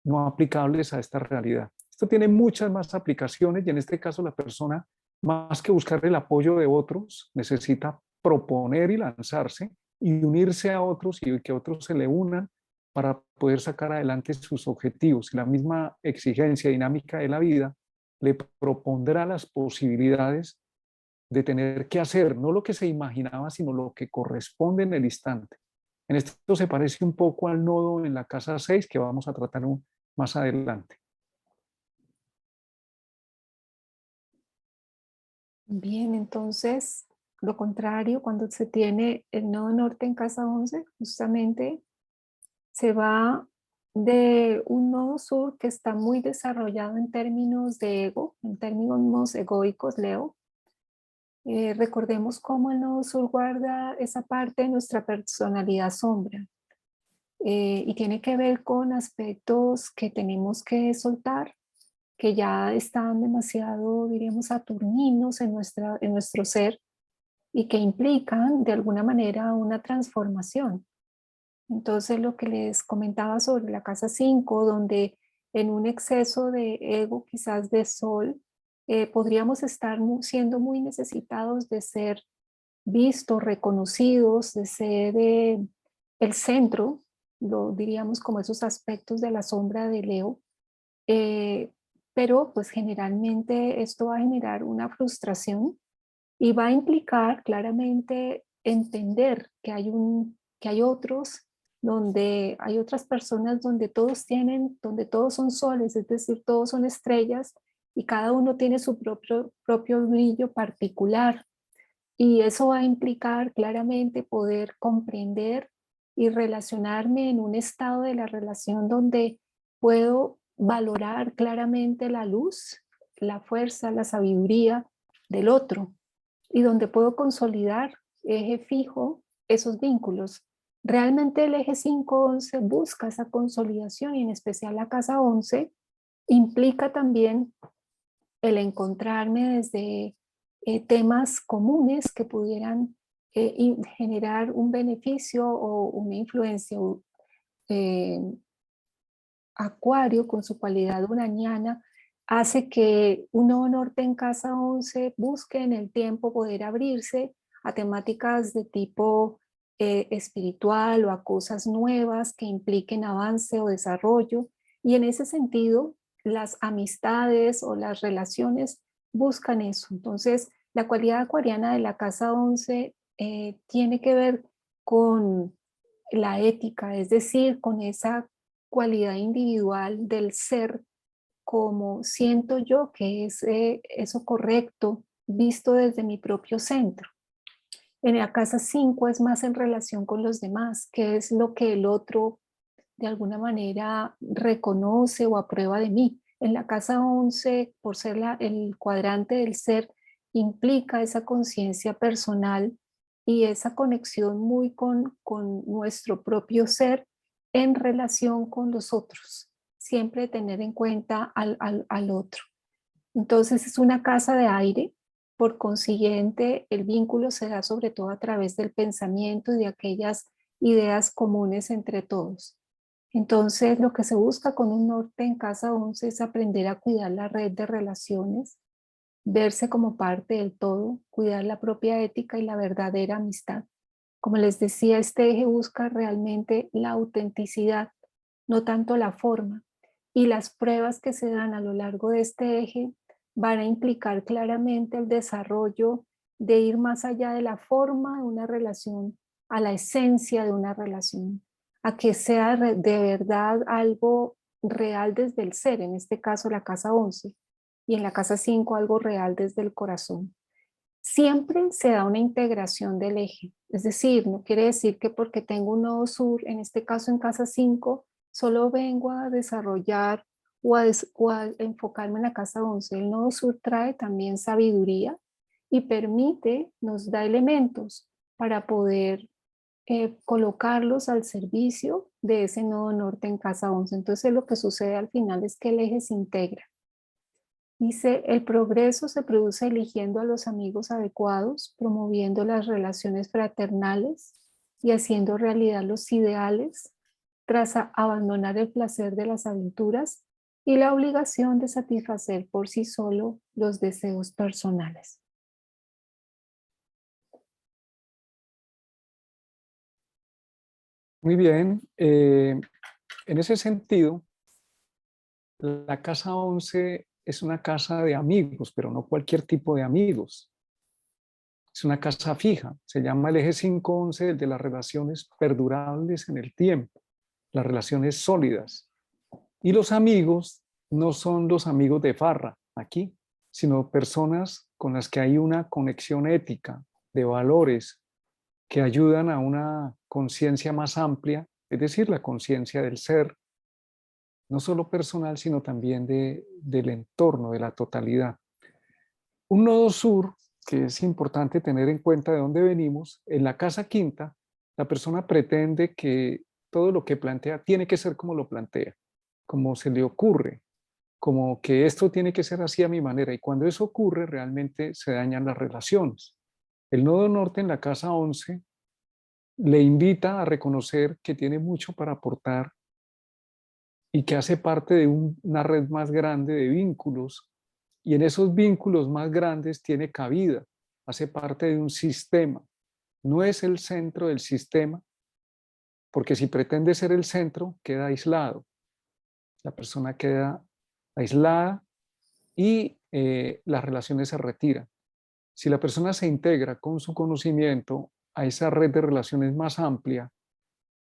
no aplicables a esta realidad. Esto tiene muchas más aplicaciones y en este caso la persona, más que buscar el apoyo de otros, necesita proponer y lanzarse y unirse a otros y que otros se le unan para poder sacar adelante sus objetivos. Y la misma exigencia dinámica de la vida le propondrá las posibilidades de tener que hacer, no lo que se imaginaba, sino lo que corresponde en el instante. En esto se parece un poco al nodo en la casa 6 que vamos a tratar más adelante. Bien, entonces, lo contrario, cuando se tiene el nodo norte en casa 11, justamente se va de un nodo sur que está muy desarrollado en términos de ego, en términos egoicos, Leo. Recordemos cómo el nodo sur guarda esa parte de nuestra personalidad sombra y tiene que ver con aspectos que tenemos que soltar, que ya están demasiado, diríamos, saturninos en nuestro ser y que implican de alguna manera una transformación. Entonces, lo que les comentaba sobre la casa 5, donde en un exceso de ego, quizás de sol, podríamos estar siendo muy necesitados de ser vistos, reconocidos, de ser el centro, lo diríamos como esos aspectos de la sombra de Leo, eh, pero pues generalmente esto va a generar una frustración y va a implicar claramente entender que hay otros, donde hay otras personas donde todos tienen, donde todos son soles, es decir, todos son estrellas y cada uno tiene su propio brillo particular. Y eso va a implicar claramente poder comprender y relacionarme en un estado de la relación donde puedo valorar claramente la luz, la fuerza, la sabiduría del otro y donde puedo consolidar eje fijo esos vínculos. Realmente el eje 5-11 busca esa consolidación y en especial la casa 11 implica también el encontrarme desde temas comunes que pudieran generar un beneficio o una influencia. eh, Acuario, con su cualidad uraniana, hace que un nodo norte en casa 11 busque en el tiempo poder abrirse a temáticas de tipo espiritual o a cosas nuevas que impliquen avance o desarrollo. Y en ese sentido, las amistades o las relaciones buscan eso. Entonces, la cualidad acuariana de la casa 11 tiene que ver con la ética, es decir, con esa cualidad individual del ser como siento yo que es eso correcto visto desde mi propio centro. En la casa 5 es más en relación con los demás, que es lo que el otro de alguna manera reconoce o aprueba de mí. En la casa 11, por ser el cuadrante del ser, implica esa conciencia personal y esa conexión muy con nuestro propio ser en relación con los otros. Siempre tener en cuenta al otro. Entonces es una casa de aire, por consiguiente el vínculo se da sobre todo a través del pensamiento y de aquellas ideas comunes entre todos. Entonces lo que se busca con un norte en casa 11 es aprender a cuidar la red de relaciones, verse como parte del todo, cuidar la propia ética y la verdadera amistad. Como les decía, este eje busca realmente la autenticidad, no tanto la forma. Y las pruebas que se dan a lo largo de este eje van a implicar claramente el desarrollo de ir más allá de la forma de una relación a la esencia de una relación, a que sea de verdad algo real desde el ser, en este caso la casa 11, y en la casa 5 algo real desde el corazón. Siempre se da una integración del eje, es decir, no quiere decir que porque tengo un nodo sur, en este caso en casa 5, solo vengo a desarrollar o a enfocarme en la casa 11. El nodo sur trae también sabiduría y permite, nos da elementos para poder colocarlos al servicio de ese nodo norte en casa 11. Entonces lo que sucede al final es que el eje se integra. Dice, el progreso se produce eligiendo a los amigos adecuados, promoviendo las relaciones fraternales y haciendo realidad los ideales tras abandonar el placer de las aventuras y la obligación de satisfacer por sí solo los deseos personales. Muy bien. En ese sentido, la casa 11 es una casa de amigos, pero no cualquier tipo de amigos. Es una casa fija. Se llama el eje 511, el de las relaciones perdurables en el tiempo, las relaciones sólidas. Y los amigos no son los amigos de farra aquí, sino personas con las que hay una conexión ética, de valores, que ayudan a una conciencia más amplia, es decir, la conciencia del ser, no solo personal, sino también del entorno, de la totalidad. Un nodo sur, que es importante tener en cuenta de dónde venimos, en la casa quinta, la persona pretende que todo lo que plantea tiene que ser como lo plantea, como se le ocurre, como que esto tiene que ser así a mi manera. Y cuando eso ocurre, realmente se dañan las relaciones. El nodo norte en la casa 11 le invita a reconocer que tiene mucho para aportar y que hace parte de una red más grande de vínculos, y en esos vínculos más grandes tiene cabida, hace parte de un sistema. No es el centro del sistema, porque si pretende ser el centro, queda aislado. La persona queda aislada y las relaciones se retiran. Si la persona se integra con su conocimiento a esa red de relaciones más amplia,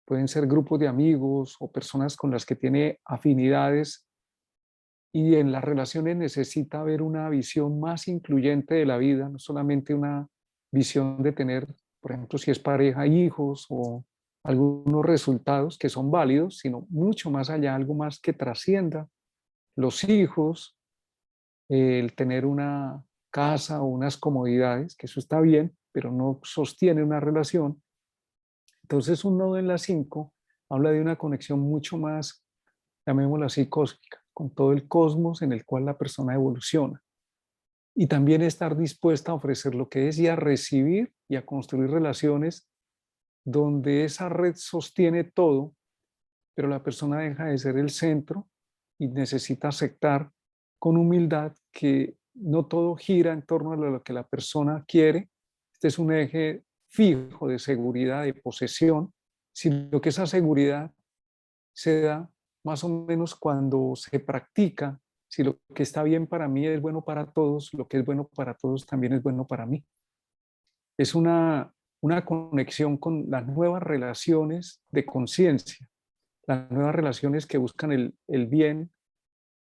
pueden ser grupos de amigos o personas con las que tiene afinidades, y en las relaciones necesita ver una visión más incluyente de la vida, no solamente una visión de tener, por ejemplo, si es pareja, hijos o algunos resultados que son válidos, sino mucho más allá, algo más que trascienda los hijos, el tener una casa o unas comodidades, que eso está bien, pero no sostiene una relación. Entonces un nodo en la 5 habla de una conexión mucho más, llamémosla así, cósmica, con todo el cosmos en el cual la persona evoluciona. Y también estar dispuesta a ofrecer lo que es y a recibir y a construir relaciones donde esa red sostiene todo, pero la persona deja de ser el centro y necesita aceptar con humildad que no todo gira en torno a lo que la persona quiere. Este es un eje fijo de seguridad, de posesión, sino que esa seguridad se da más o menos cuando se practica. Si lo que está bien para mí es bueno para todos, lo que es bueno para todos también es bueno para mí. Es una conexión con las nuevas relaciones de conciencia, las nuevas relaciones que buscan el bien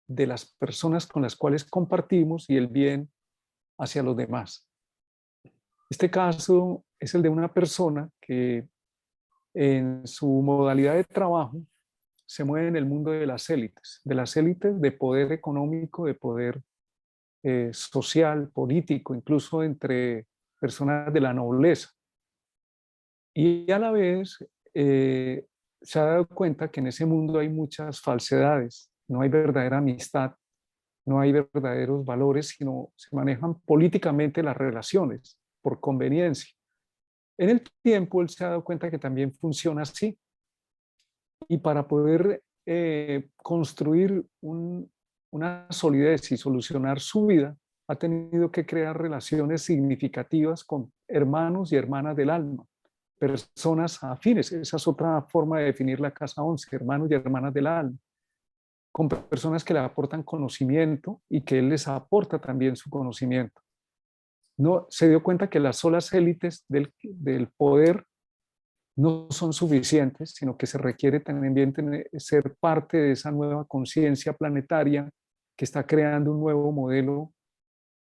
de las personas con las cuales compartimos y el bien hacia los demás. Este caso es el de una persona que en su modalidad de trabajo se mueve en el mundo de las élites de poder económico, de poder social, político, incluso entre personas de la nobleza. Y a la vez se ha dado cuenta que en ese mundo hay muchas falsedades, no hay verdadera amistad, no hay verdaderos valores, sino se manejan políticamente las relaciones por conveniencia. En el tiempo él se ha dado cuenta que también funciona así. Y para poder construir una solidez y solucionar su vida, ha tenido que crear relaciones significativas con hermanos y hermanas del alma, personas afines. Esa es otra forma de definir la Casa 11, hermanos y hermanas del alma, con personas que le aportan conocimiento y que él les aporta también su conocimiento. No, se dio cuenta que las solas élites del poder no son suficientes, sino que se requiere también ser parte de esa nueva conciencia planetaria que está creando un nuevo modelo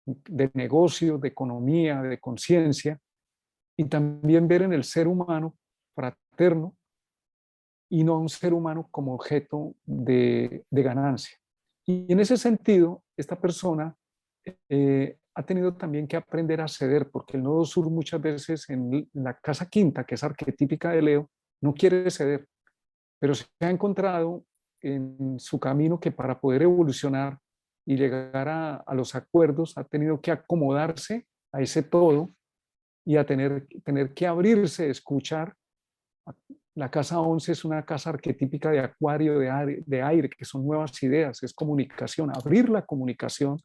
de negocio, de economía, de conciencia, y también ver en el ser humano fraterno y no un ser humano como objeto de ganancia. Y en ese sentido, esta persona ha tenido también que aprender a ceder, porque el nodo sur muchas veces en la casa quinta, que es arquetípica de Leo, no quiere ceder, pero se ha encontrado en su camino que para poder evolucionar y llegar a los acuerdos ha tenido que acomodarse a ese todo y a tener que abrirse, escuchar. La casa 11 es una casa arquetípica de acuario, de aire, que son nuevas ideas, es comunicación, abrir la comunicación,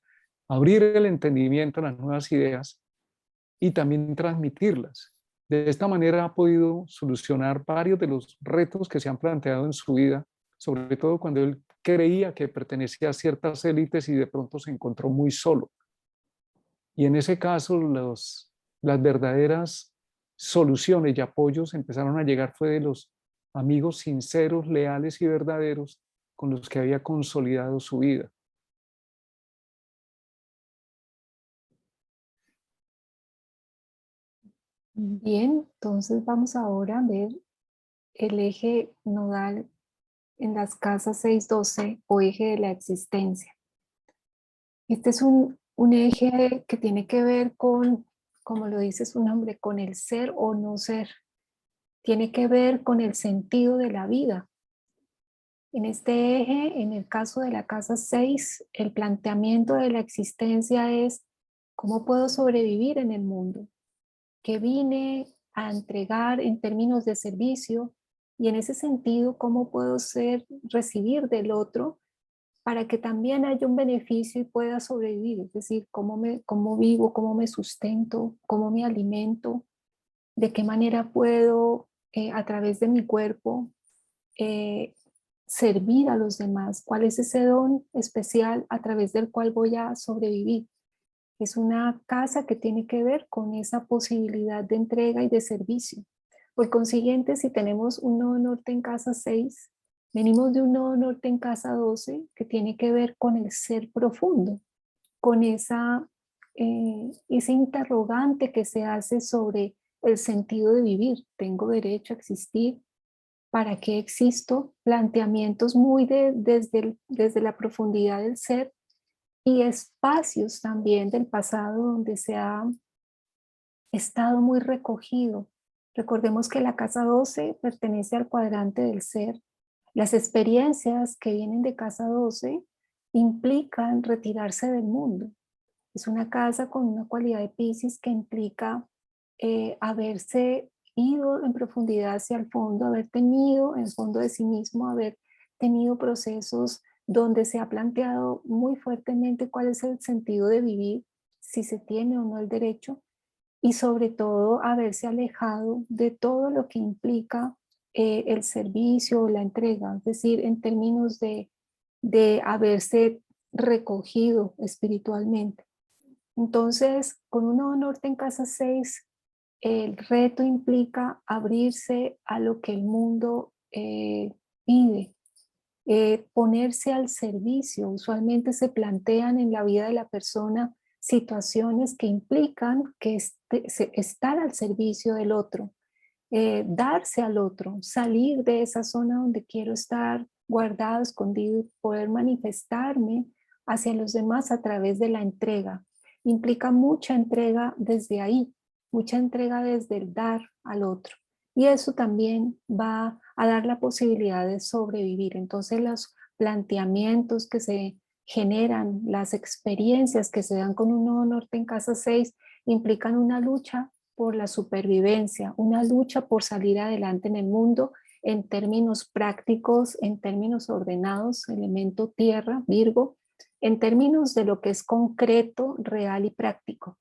abrir el entendimiento a las nuevas ideas y también transmitirlas. De esta manera ha podido solucionar varios de los retos que se han planteado en su vida, sobre todo cuando él creía que pertenecía a ciertas élites y de pronto se encontró muy solo. Y en ese caso, las verdaderas soluciones y apoyos empezaron a llegar fue de los amigos sinceros, leales y verdaderos con los que había consolidado su vida. Bien, entonces vamos ahora a ver el eje nodal en las casas 6-12 o eje de la existencia. Este es un eje que tiene que ver con, como lo dice su nombre, con el ser o no ser. Tiene que ver con el sentido de la vida. En este eje, en el caso de la casa 6, el planteamiento de la existencia es ¿cómo puedo sobrevivir en el mundo? ¿Qué vine a entregar en términos de servicio? Y en ese sentido, ¿cómo puedo recibir del otro para que también haya un beneficio y pueda sobrevivir? Es decir, cómo vivo, cómo me sustento, cómo me alimento, de qué manera puedo, a través de mi cuerpo, eh, servir a los demás, cuál es ese don especial a través del cual voy a sobrevivir. Es una casa que tiene que ver con esa posibilidad de entrega y de servicio. Por consiguiente, si tenemos un nodo norte en casa 6, venimos de un nodo norte en casa 12 que tiene que ver con el ser profundo, con ese interrogante que se hace sobre el sentido de vivir. ¿Tengo derecho a existir? ¿Para qué existo? Planteamientos muy desde la profundidad del ser y espacios también del pasado donde se ha estado muy recogido. Recordemos que la casa 12 pertenece al cuadrante del ser. Las experiencias que vienen de casa 12 implican retirarse del mundo. Es una casa con una cualidad de Piscis que implica haberse ido en profundidad hacia el fondo, haber tenido en el fondo de sí mismo, haber tenido procesos donde se ha planteado muy fuertemente cuál es el sentido de vivir, si se tiene o no el derecho, y sobre todo haberse alejado de todo lo que implica el servicio o la entrega, es decir, en términos de haberse recogido espiritualmente. Entonces, con un nodo norte en casa 6, el reto implica abrirse a lo que el mundo pide, ponerse al servicio. Usualmente se plantean en la vida de la persona situaciones que implican que estar al servicio del otro, darse al otro, salir de esa zona donde quiero estar guardado, escondido y poder manifestarme hacia los demás a través de la entrega. Implica mucha entrega desde ahí, mucha entrega desde el dar al otro. Y eso también va a dar la posibilidad de sobrevivir. Entonces los planteamientos que se generan, las experiencias que se dan con un Nodo Norte en casa 6 implican una lucha por la supervivencia, una lucha por salir adelante en el mundo en términos prácticos, en términos ordenados, elemento tierra, Virgo, en términos de lo que es concreto, real y práctico,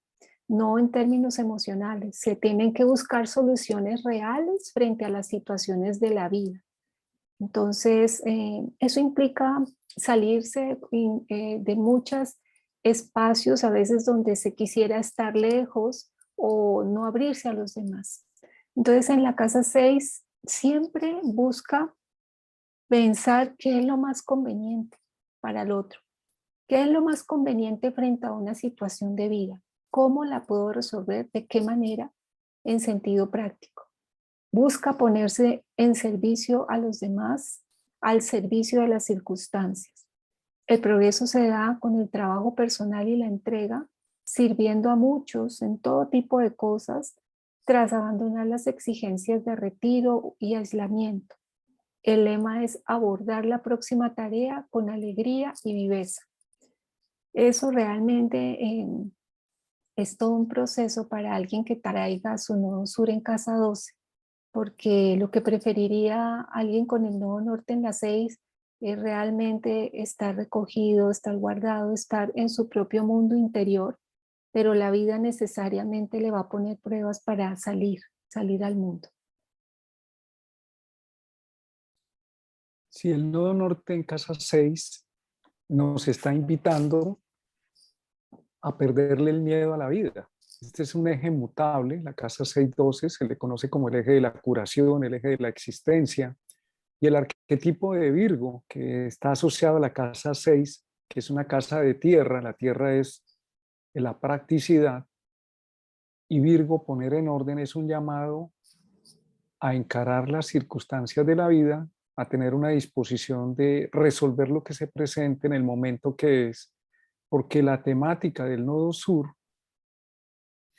no en términos emocionales. Se tienen que buscar soluciones reales frente a las situaciones de la vida. Entonces, eso implica salirse de muchos espacios, a veces donde se quisiera estar lejos o no abrirse a los demás. Entonces, en la casa 6 siempre busca pensar qué es lo más conveniente para el otro, qué es lo más conveniente frente a una situación de vida, cómo la puedo resolver, de qué manera, en sentido práctico. Busca ponerse en servicio a los demás, al servicio de las circunstancias. El progreso se da con el trabajo personal y la entrega, sirviendo a muchos en todo tipo de cosas, tras abandonar las exigencias de retiro y aislamiento. El lema es abordar la próxima tarea con alegría y viveza. Eso realmente es todo un proceso para alguien que traiga su nodo sur en casa 12, porque lo que preferiría alguien con el nodo norte en la 6 es realmente estar recogido, estar guardado, estar en su propio mundo interior, pero la vida necesariamente le va a poner pruebas para salir al mundo. Si el nodo norte en casa 6 nos está invitando a perderle el miedo a la vida. Este es un eje mutable, la casa 612 se le conoce como el eje de la curación, el eje de la existencia, y el arquetipo de Virgo, que está asociado a la casa 6, que es una casa de tierra, la tierra es la practicidad, y Virgo, poner en orden, es un llamado a encarar las circunstancias de la vida, a tener una disposición de resolver lo que se presente en el momento que es, porque la temática del nodo sur,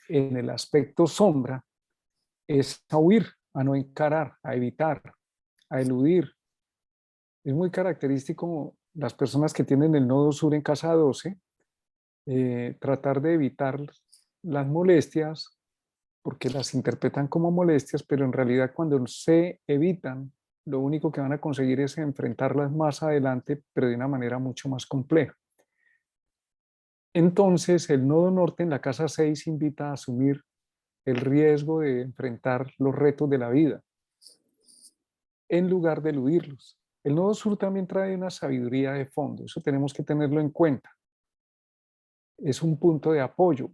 en el aspecto sombra, es a huir, a no encarar, a evitar, a eludir. Es muy característico las personas que tienen el nodo sur en casa 12, tratar de evitar las molestias, porque las interpretan como molestias, pero en realidad cuando se evitan, lo único que van a conseguir es enfrentarlas más adelante, pero de una manera mucho más compleja. Entonces, el nodo norte en la casa 6 invita a asumir el riesgo de enfrentar los retos de la vida, en lugar de eludirlos. El nodo sur también trae una sabiduría de fondo, eso tenemos que tenerlo en cuenta. Es un punto de apoyo.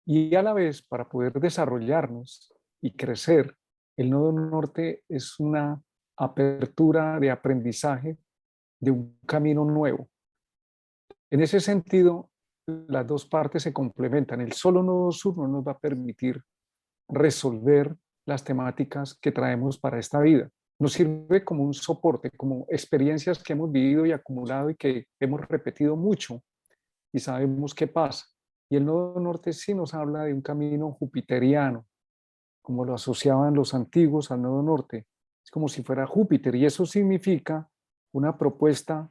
Y a la vez, para poder desarrollarnos y crecer, el nodo norte es una apertura de aprendizaje de un camino nuevo. En ese sentido, las dos partes se complementan. El solo nodo sur no nos va a permitir resolver las temáticas que traemos para esta vida. Nos sirve como un soporte, como experiencias que hemos vivido y acumulado y que hemos repetido mucho y sabemos qué pasa. Y el nodo norte sí nos habla de un camino jupiteriano, como lo asociaban los antiguos al nodo norte. Es como si fuera Júpiter, y eso significa una propuesta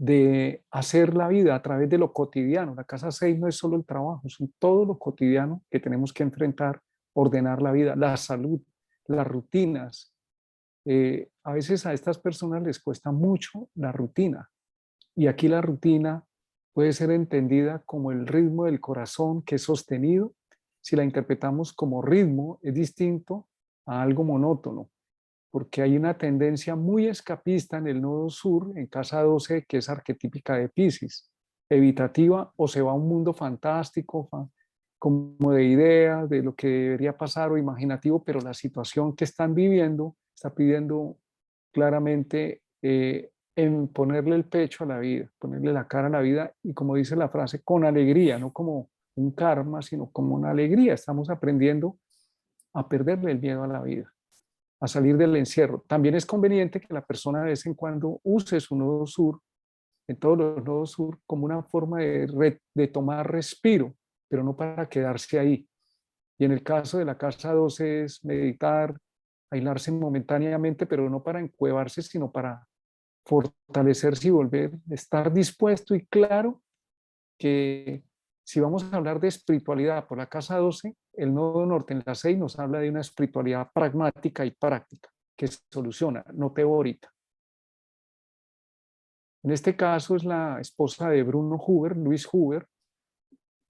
de hacer la vida a través de lo cotidiano. La casa 6 no es solo el trabajo, es todo lo cotidiano que tenemos que enfrentar, ordenar la vida, la salud, las rutinas. A veces a estas personas les cuesta mucho la rutina, y aquí la rutina puede ser entendida como el ritmo del corazón que es sostenido. Si la interpretamos como ritmo, es distinto a algo monótono, porque hay una tendencia muy escapista en el nodo sur, en casa 12, que es arquetípica de Piscis, evitativa, o se va a un mundo fantástico, como de ideas, de lo que debería pasar, o imaginativo, pero la situación que están viviendo está pidiendo claramente en ponerle el pecho a la vida, ponerle la cara a la vida y como dice la frase, con alegría, no como un karma, sino como una alegría. Estamos aprendiendo a perderle el miedo a la vida, a salir del encierro. También es conveniente que la persona de vez en cuando use su nodo sur, en todos los nodos sur, como una forma de tomar respiro, pero no para quedarse ahí. Y en el caso de la casa 12 es meditar, aislarse momentáneamente, pero no para encuevarse, sino para fortalecerse y volver, estar dispuesto y claro que si vamos a hablar de espiritualidad por la casa 12, el nodo norte en la 6 nos habla de una espiritualidad pragmática y práctica, que soluciona, no teórica. En este caso es la esposa de Bruno Huber, Luis Huber,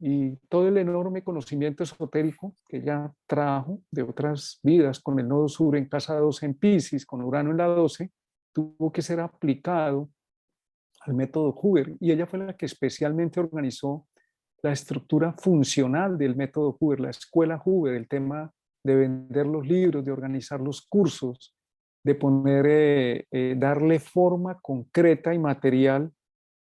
y todo el enorme conocimiento esotérico que ella trajo de otras vidas con el nodo sur en casa 12 en Piscis, con Urano en la 12, tuvo que ser aplicado al método Huber y ella fue la que especialmente organizó la estructura funcional del método Huber, la escuela Huber, el tema de vender los libros, de organizar los cursos, de darle forma concreta y material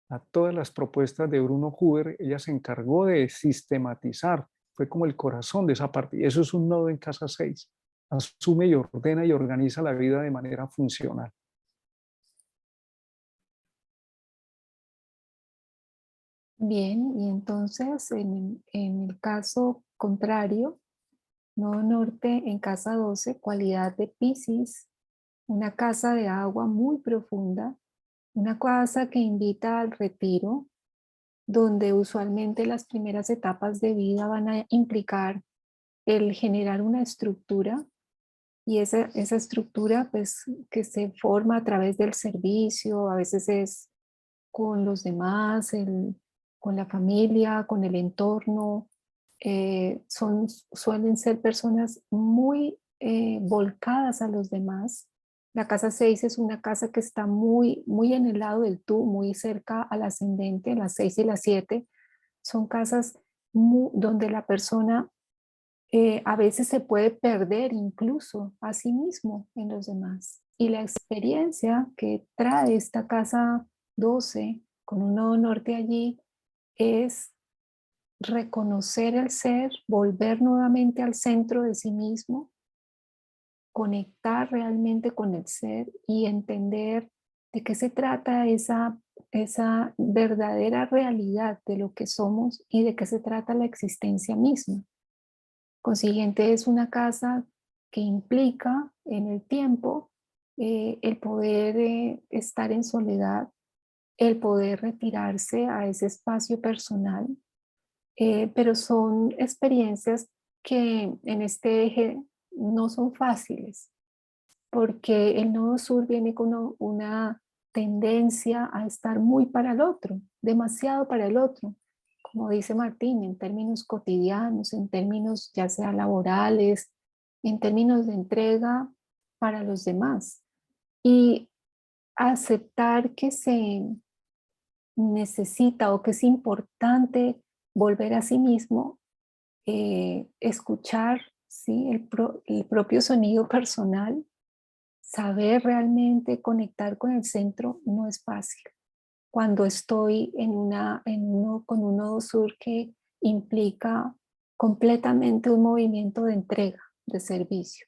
a todas las propuestas de Bruno Huber. Ella se encargó de sistematizar, fue como el corazón de esa parte. Y eso es un nodo en casa 6. Asume y ordena y organiza la vida de manera funcional. Bien, y entonces en el caso contrario, nodo norte en casa 12, cualidad de Piscis, una casa de agua muy profunda, una casa que invita al retiro, donde usualmente las primeras etapas de vida van a implicar el generar una estructura y esa estructura pues que se forma a través del servicio, a veces es con los demás, con la familia, con el entorno. Suelen ser personas muy volcadas a los demás. La casa 6 es una casa que está muy, muy en el lado del tú, muy cerca al ascendente. Las 6 y las 7 son casas donde la persona a veces se puede perder incluso a sí mismo en los demás. Y la experiencia que trae esta casa 12 con un nodo norte allí es reconocer el ser, volver nuevamente al centro de sí mismo, conectar realmente con el ser y entender de qué se trata esa verdadera realidad de lo que somos y de qué se trata la existencia misma. Consiguiente es una casa que implica en el tiempo el poder estar en soledad, el poder retirarse a ese espacio personal, pero son experiencias que en este eje no son fáciles, porque el nodo sur viene con una tendencia a estar muy para el otro, demasiado para el otro, como dice Martín, en términos cotidianos, en términos ya sea laborales, en términos de entrega para los demás. Y aceptar que se necesita o que es importante volver a sí mismo, escuchar, ¿sí? El propio sonido personal, saber realmente conectar con el centro no es fácil. Cuando estoy con un nodo sur que implica completamente un movimiento de entrega, de servicio.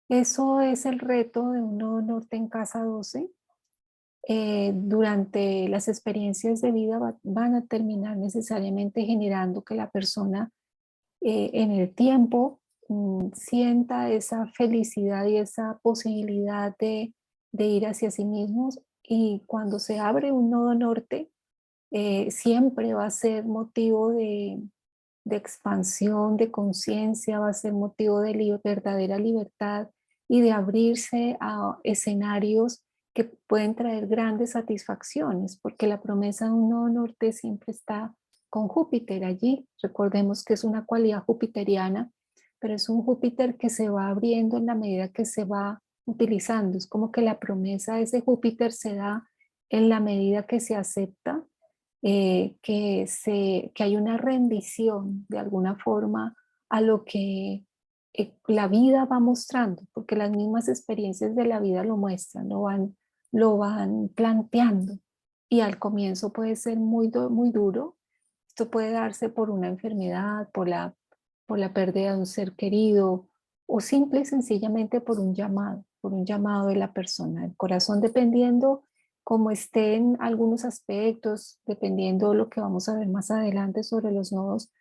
Eso es el reto de un nodo norte en casa 12. Durante las experiencias de vida van a terminar necesariamente generando que la persona en el tiempo sienta esa felicidad y esa posibilidad de ir hacia sí mismos. Y cuando se abre un nodo norte, siempre va a ser motivo de expansión, de conciencia, va a ser motivo de verdadera libertad y de abrirse a escenarios que pueden traer grandes satisfacciones, porque la promesa de un nodo norte siempre está con Júpiter allí. Recordemos que es una cualidad jupiteriana, pero es un Júpiter que se va abriendo en la medida que se va utilizando. Es como que la promesa de ese Júpiter se da en la medida que se acepta, que hay una rendición de alguna forma a lo que la vida va mostrando, porque las mismas experiencias de la vida lo muestran, lo van lo van planteando. Y al comienzo puede ser muy duro. Esto puede darse por una enfermedad, por la pérdida de un ser querido o simple y sencillamente por un llamado de la persona, del corazón, dependiendo cómo estén algunos aspectos, dependiendo lo que vamos a ver más adelante sobre los nodos,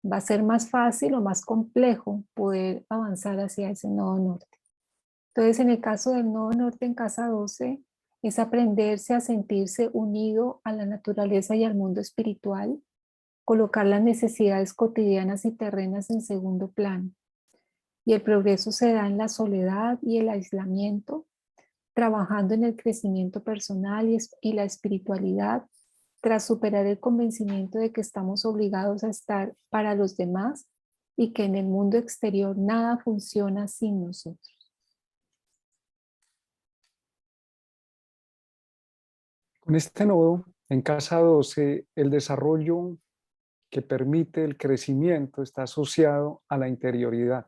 va a ser más fácil o más complejo poder avanzar hacia ese nodo norte. Entonces, en el caso del nodo norte en casa 12, es aprenderse a sentirse unido a la naturaleza y al mundo espiritual, colocar las necesidades cotidianas y terrenas en segundo plano. Y el progreso se da en la soledad y el aislamiento, trabajando en el crecimiento personal y la espiritualidad, tras superar el convencimiento de que estamos obligados a estar para los demás y que en el mundo exterior nada funciona sin nosotros. Con este nodo, en casa 12, el desarrollo que permite el crecimiento está asociado a la interioridad.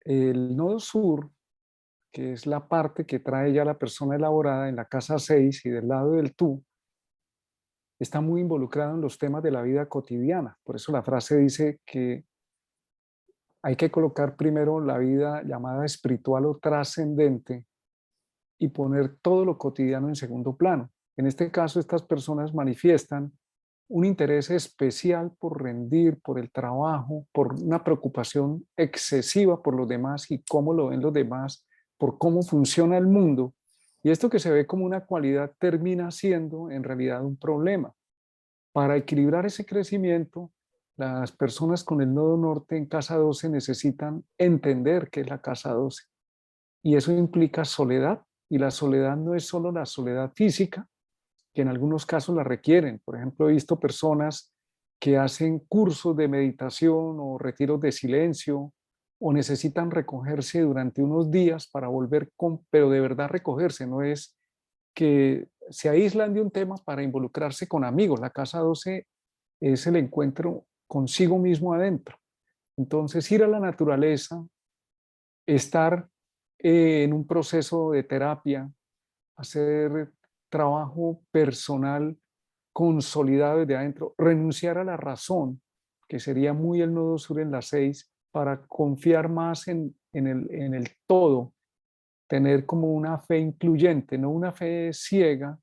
El nodo sur, que es la parte que trae ya la persona elaborada en la casa 6 y del lado del tú, está muy involucrado en los temas de la vida cotidiana. Por eso la frase dice que hay que colocar primero la vida llamada espiritual o trascendente y poner todo lo cotidiano en segundo plano. En este caso, estas personas manifiestan un interés especial por rendir, por el trabajo, por una preocupación excesiva por los demás y cómo lo ven los demás, por cómo funciona el mundo. Y esto que se ve como una cualidad termina siendo en realidad un problema. Para equilibrar ese crecimiento, las personas con el nodo norte en casa 12 necesitan entender qué es la casa 12. Y eso implica soledad, y la soledad no es solo la soledad física, que en algunos casos la requieren. Por ejemplo, he visto personas que hacen cursos de meditación o retiros de silencio o necesitan recogerse durante unos días para volver pero de verdad recogerse, no es que se aíslan de un tema para involucrarse con amigos. La casa 12 es el encuentro consigo mismo adentro. Entonces, ir a la naturaleza, estar en un proceso de terapia, hacer trabajo personal consolidado desde adentro, renunciar a la razón, que sería muy el nodo sur en las 6, para confiar más en el todo, tener como una fe incluyente, no una fe ciega,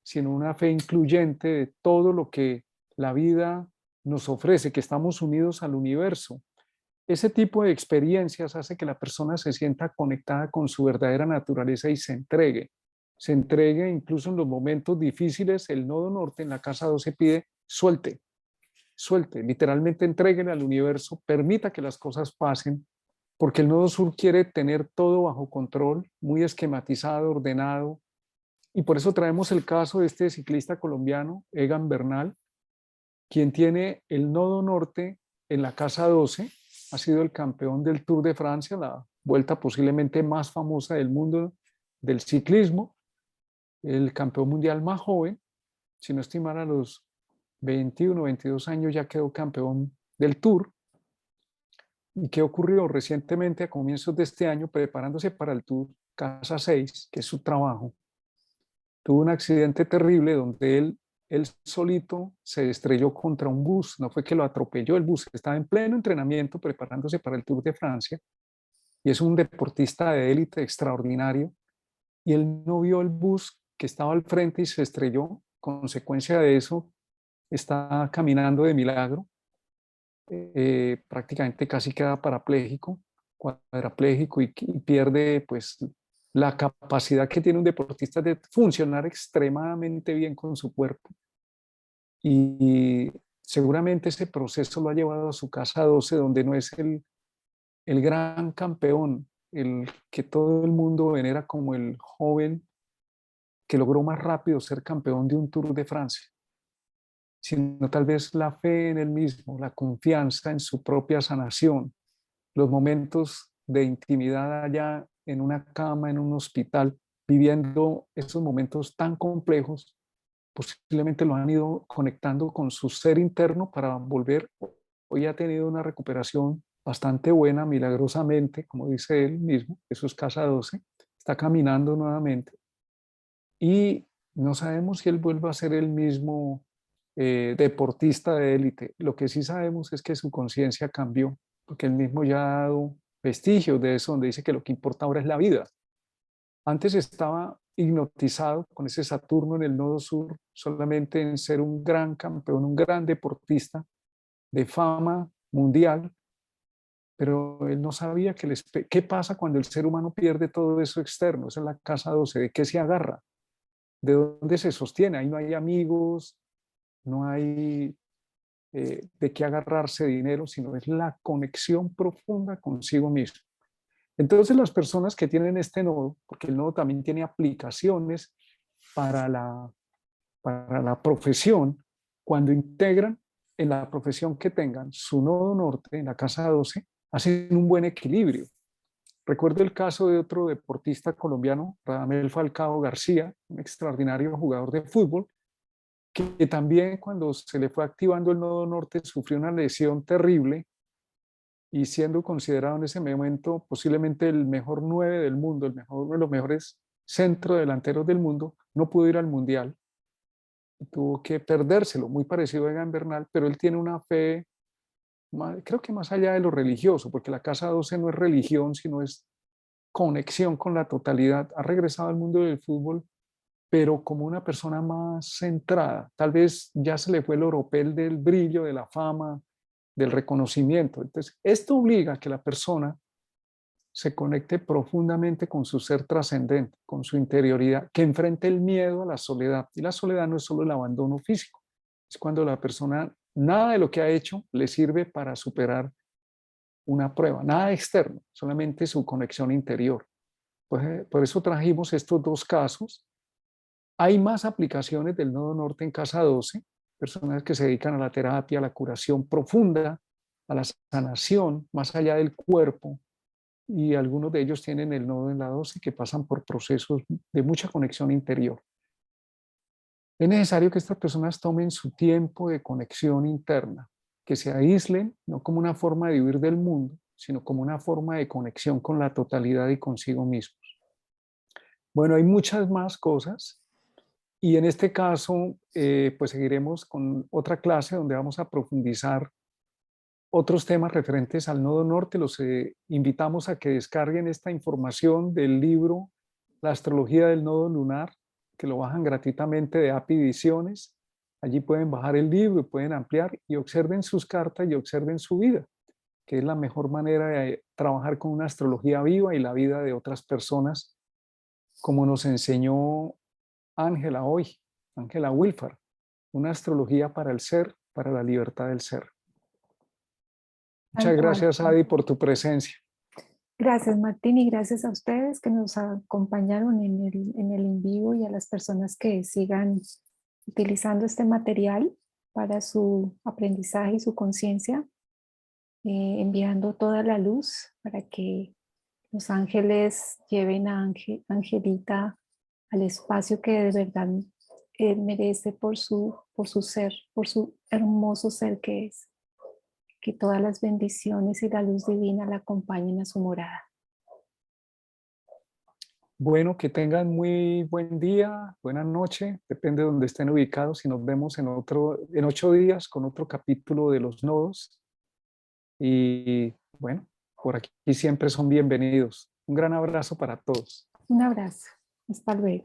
sino una fe incluyente de todo lo que la vida nos ofrece, que estamos unidos al universo. Ese tipo de experiencias hace que la persona se sienta conectada con su verdadera naturaleza y se entregue incluso en los momentos difíciles. El nodo norte en la casa 12 pide suelte, suelte, literalmente entréguele al universo, permita que las cosas pasen, porque el nodo sur quiere tener todo bajo control, muy esquematizado, ordenado, y por eso traemos el caso de este ciclista colombiano, Egan Bernal, quien tiene el nodo norte en la casa 12, ha sido el campeón del Tour de Francia, la vuelta posiblemente más famosa del mundo del ciclismo, el campeón mundial más joven, si no estoy mal, a los 21, 22 años ya quedó campeón del Tour. ¿Y qué ocurrió? Recientemente, a comienzos de este año, preparándose para el Tour Casa 6, que es su trabajo, tuvo un accidente terrible donde él solito se estrelló contra un bus. No fue que lo atropelló el bus, estaba en pleno entrenamiento preparándose para el Tour de Francia y es un deportista de élite extraordinario, y él no vio el bus que estaba al frente y se estrelló. Consecuencia de eso, está caminando de milagro, prácticamente casi queda parapléjico, cuadrapléjico, y pierde pues la capacidad que tiene un deportista de funcionar extremadamente bien con su cuerpo. Y seguramente ese proceso lo ha llevado a su casa 12, donde no es el gran campeón, el que todo el mundo venera como el joven que logró más rápido ser campeón de un Tour de Francia, sino tal vez la fe en él mismo, la confianza en su propia sanación, los momentos de intimidad allá en una cama, en un hospital, viviendo esos momentos tan complejos, posiblemente lo han ido conectando con su ser interno para volver. Hoy ha tenido una recuperación bastante buena, milagrosamente, como dice él mismo, eso es casa 12, está caminando nuevamente y no sabemos si él vuelva a ser el mismo deportista de élite. Lo que sí sabemos es que su conciencia cambió, porque él mismo ya ha dado vestigios de eso, donde dice que lo que importa ahora es la vida. Antes estaba hipnotizado con ese Saturno en el nodo sur, solamente en ser un gran campeón, un gran deportista de fama mundial, pero él no sabía qué pasa cuando el ser humano pierde todo eso externo. Esa es la casa 12, ¿de qué se agarra? ¿De dónde se sostiene? Ahí no hay amigos, no hay de qué agarrarse dinero, sino es la conexión profunda consigo mismo. Entonces las personas que tienen este nodo, porque el nodo también tiene aplicaciones para la profesión, cuando integran en la profesión que tengan su nodo norte en la casa 12, hacen un buen equilibrio. Recuerdo el caso de otro deportista colombiano, Radamel Falcao García, un extraordinario jugador de fútbol, que también cuando se le fue activando el nodo norte sufrió una lesión terrible y siendo considerado en ese momento posiblemente el mejor 9 del mundo, uno de los mejores centrodelanteros del mundo, no pudo ir al Mundial. Tuvo que perdérselo, muy parecido a Egan Bernal, pero él tiene una fe, creo que más allá de lo religioso, porque la casa 12 no es religión, sino es conexión con la totalidad. Ha regresado al mundo del fútbol, pero como una persona más centrada. Tal vez ya se le fue el oropel del brillo, de la fama, del reconocimiento. Entonces, esto obliga a que la persona se conecte profundamente con su ser trascendente, con su interioridad, que enfrente el miedo a la soledad. Y la soledad no es solo el abandono físico, es cuando la persona, nada de lo que ha hecho le sirve para superar una prueba, nada externo, solamente su conexión interior. Pues, por eso trajimos estos dos casos. Hay más aplicaciones del nodo norte en casa 12, personas que se dedican a la terapia, a la curación profunda, a la sanación más allá del cuerpo, y algunos de ellos tienen el nodo en la 12 que pasan por procesos de mucha conexión interior. Es necesario que estas personas tomen su tiempo de conexión interna, que se aíslen, no como una forma de vivir del mundo, sino como una forma de conexión con la totalidad y consigo mismos. Bueno, hay muchas más cosas y en este caso, pues seguiremos con otra clase donde vamos a profundizar otros temas referentes al nodo norte. Los invitamos a que descarguen esta información del libro La astrología del nodo lunar, que lo bajan gratuitamente de API Ediciones. Allí pueden bajar el libro y pueden ampliar y observen sus cartas y observen su vida, que es la mejor manera de trabajar con una astrología viva y la vida de otras personas, como nos enseñó Ángela hoy, Ángela Wilfar, una astrología para el ser, para la libertad del ser. Muchas Tal cual. gracias, Adi, por tu presencia. Gracias, Martín, y gracias a ustedes que nos acompañaron en el en vivo y a las personas que sigan utilizando este material para su aprendizaje y su conciencia, enviando toda la luz para que los ángeles lleven a Angelita al espacio que de verdad merece por su ser, por su hermoso ser que es. Que todas las bendiciones y la luz divina la acompañen a su morada. Bueno, que tengan muy buen día, buena noche, depende de donde estén ubicados y nos vemos en 8 días con otro capítulo de los nodos. Y bueno, por aquí siempre son bienvenidos. Un gran abrazo para todos. Un abrazo. Hasta luego.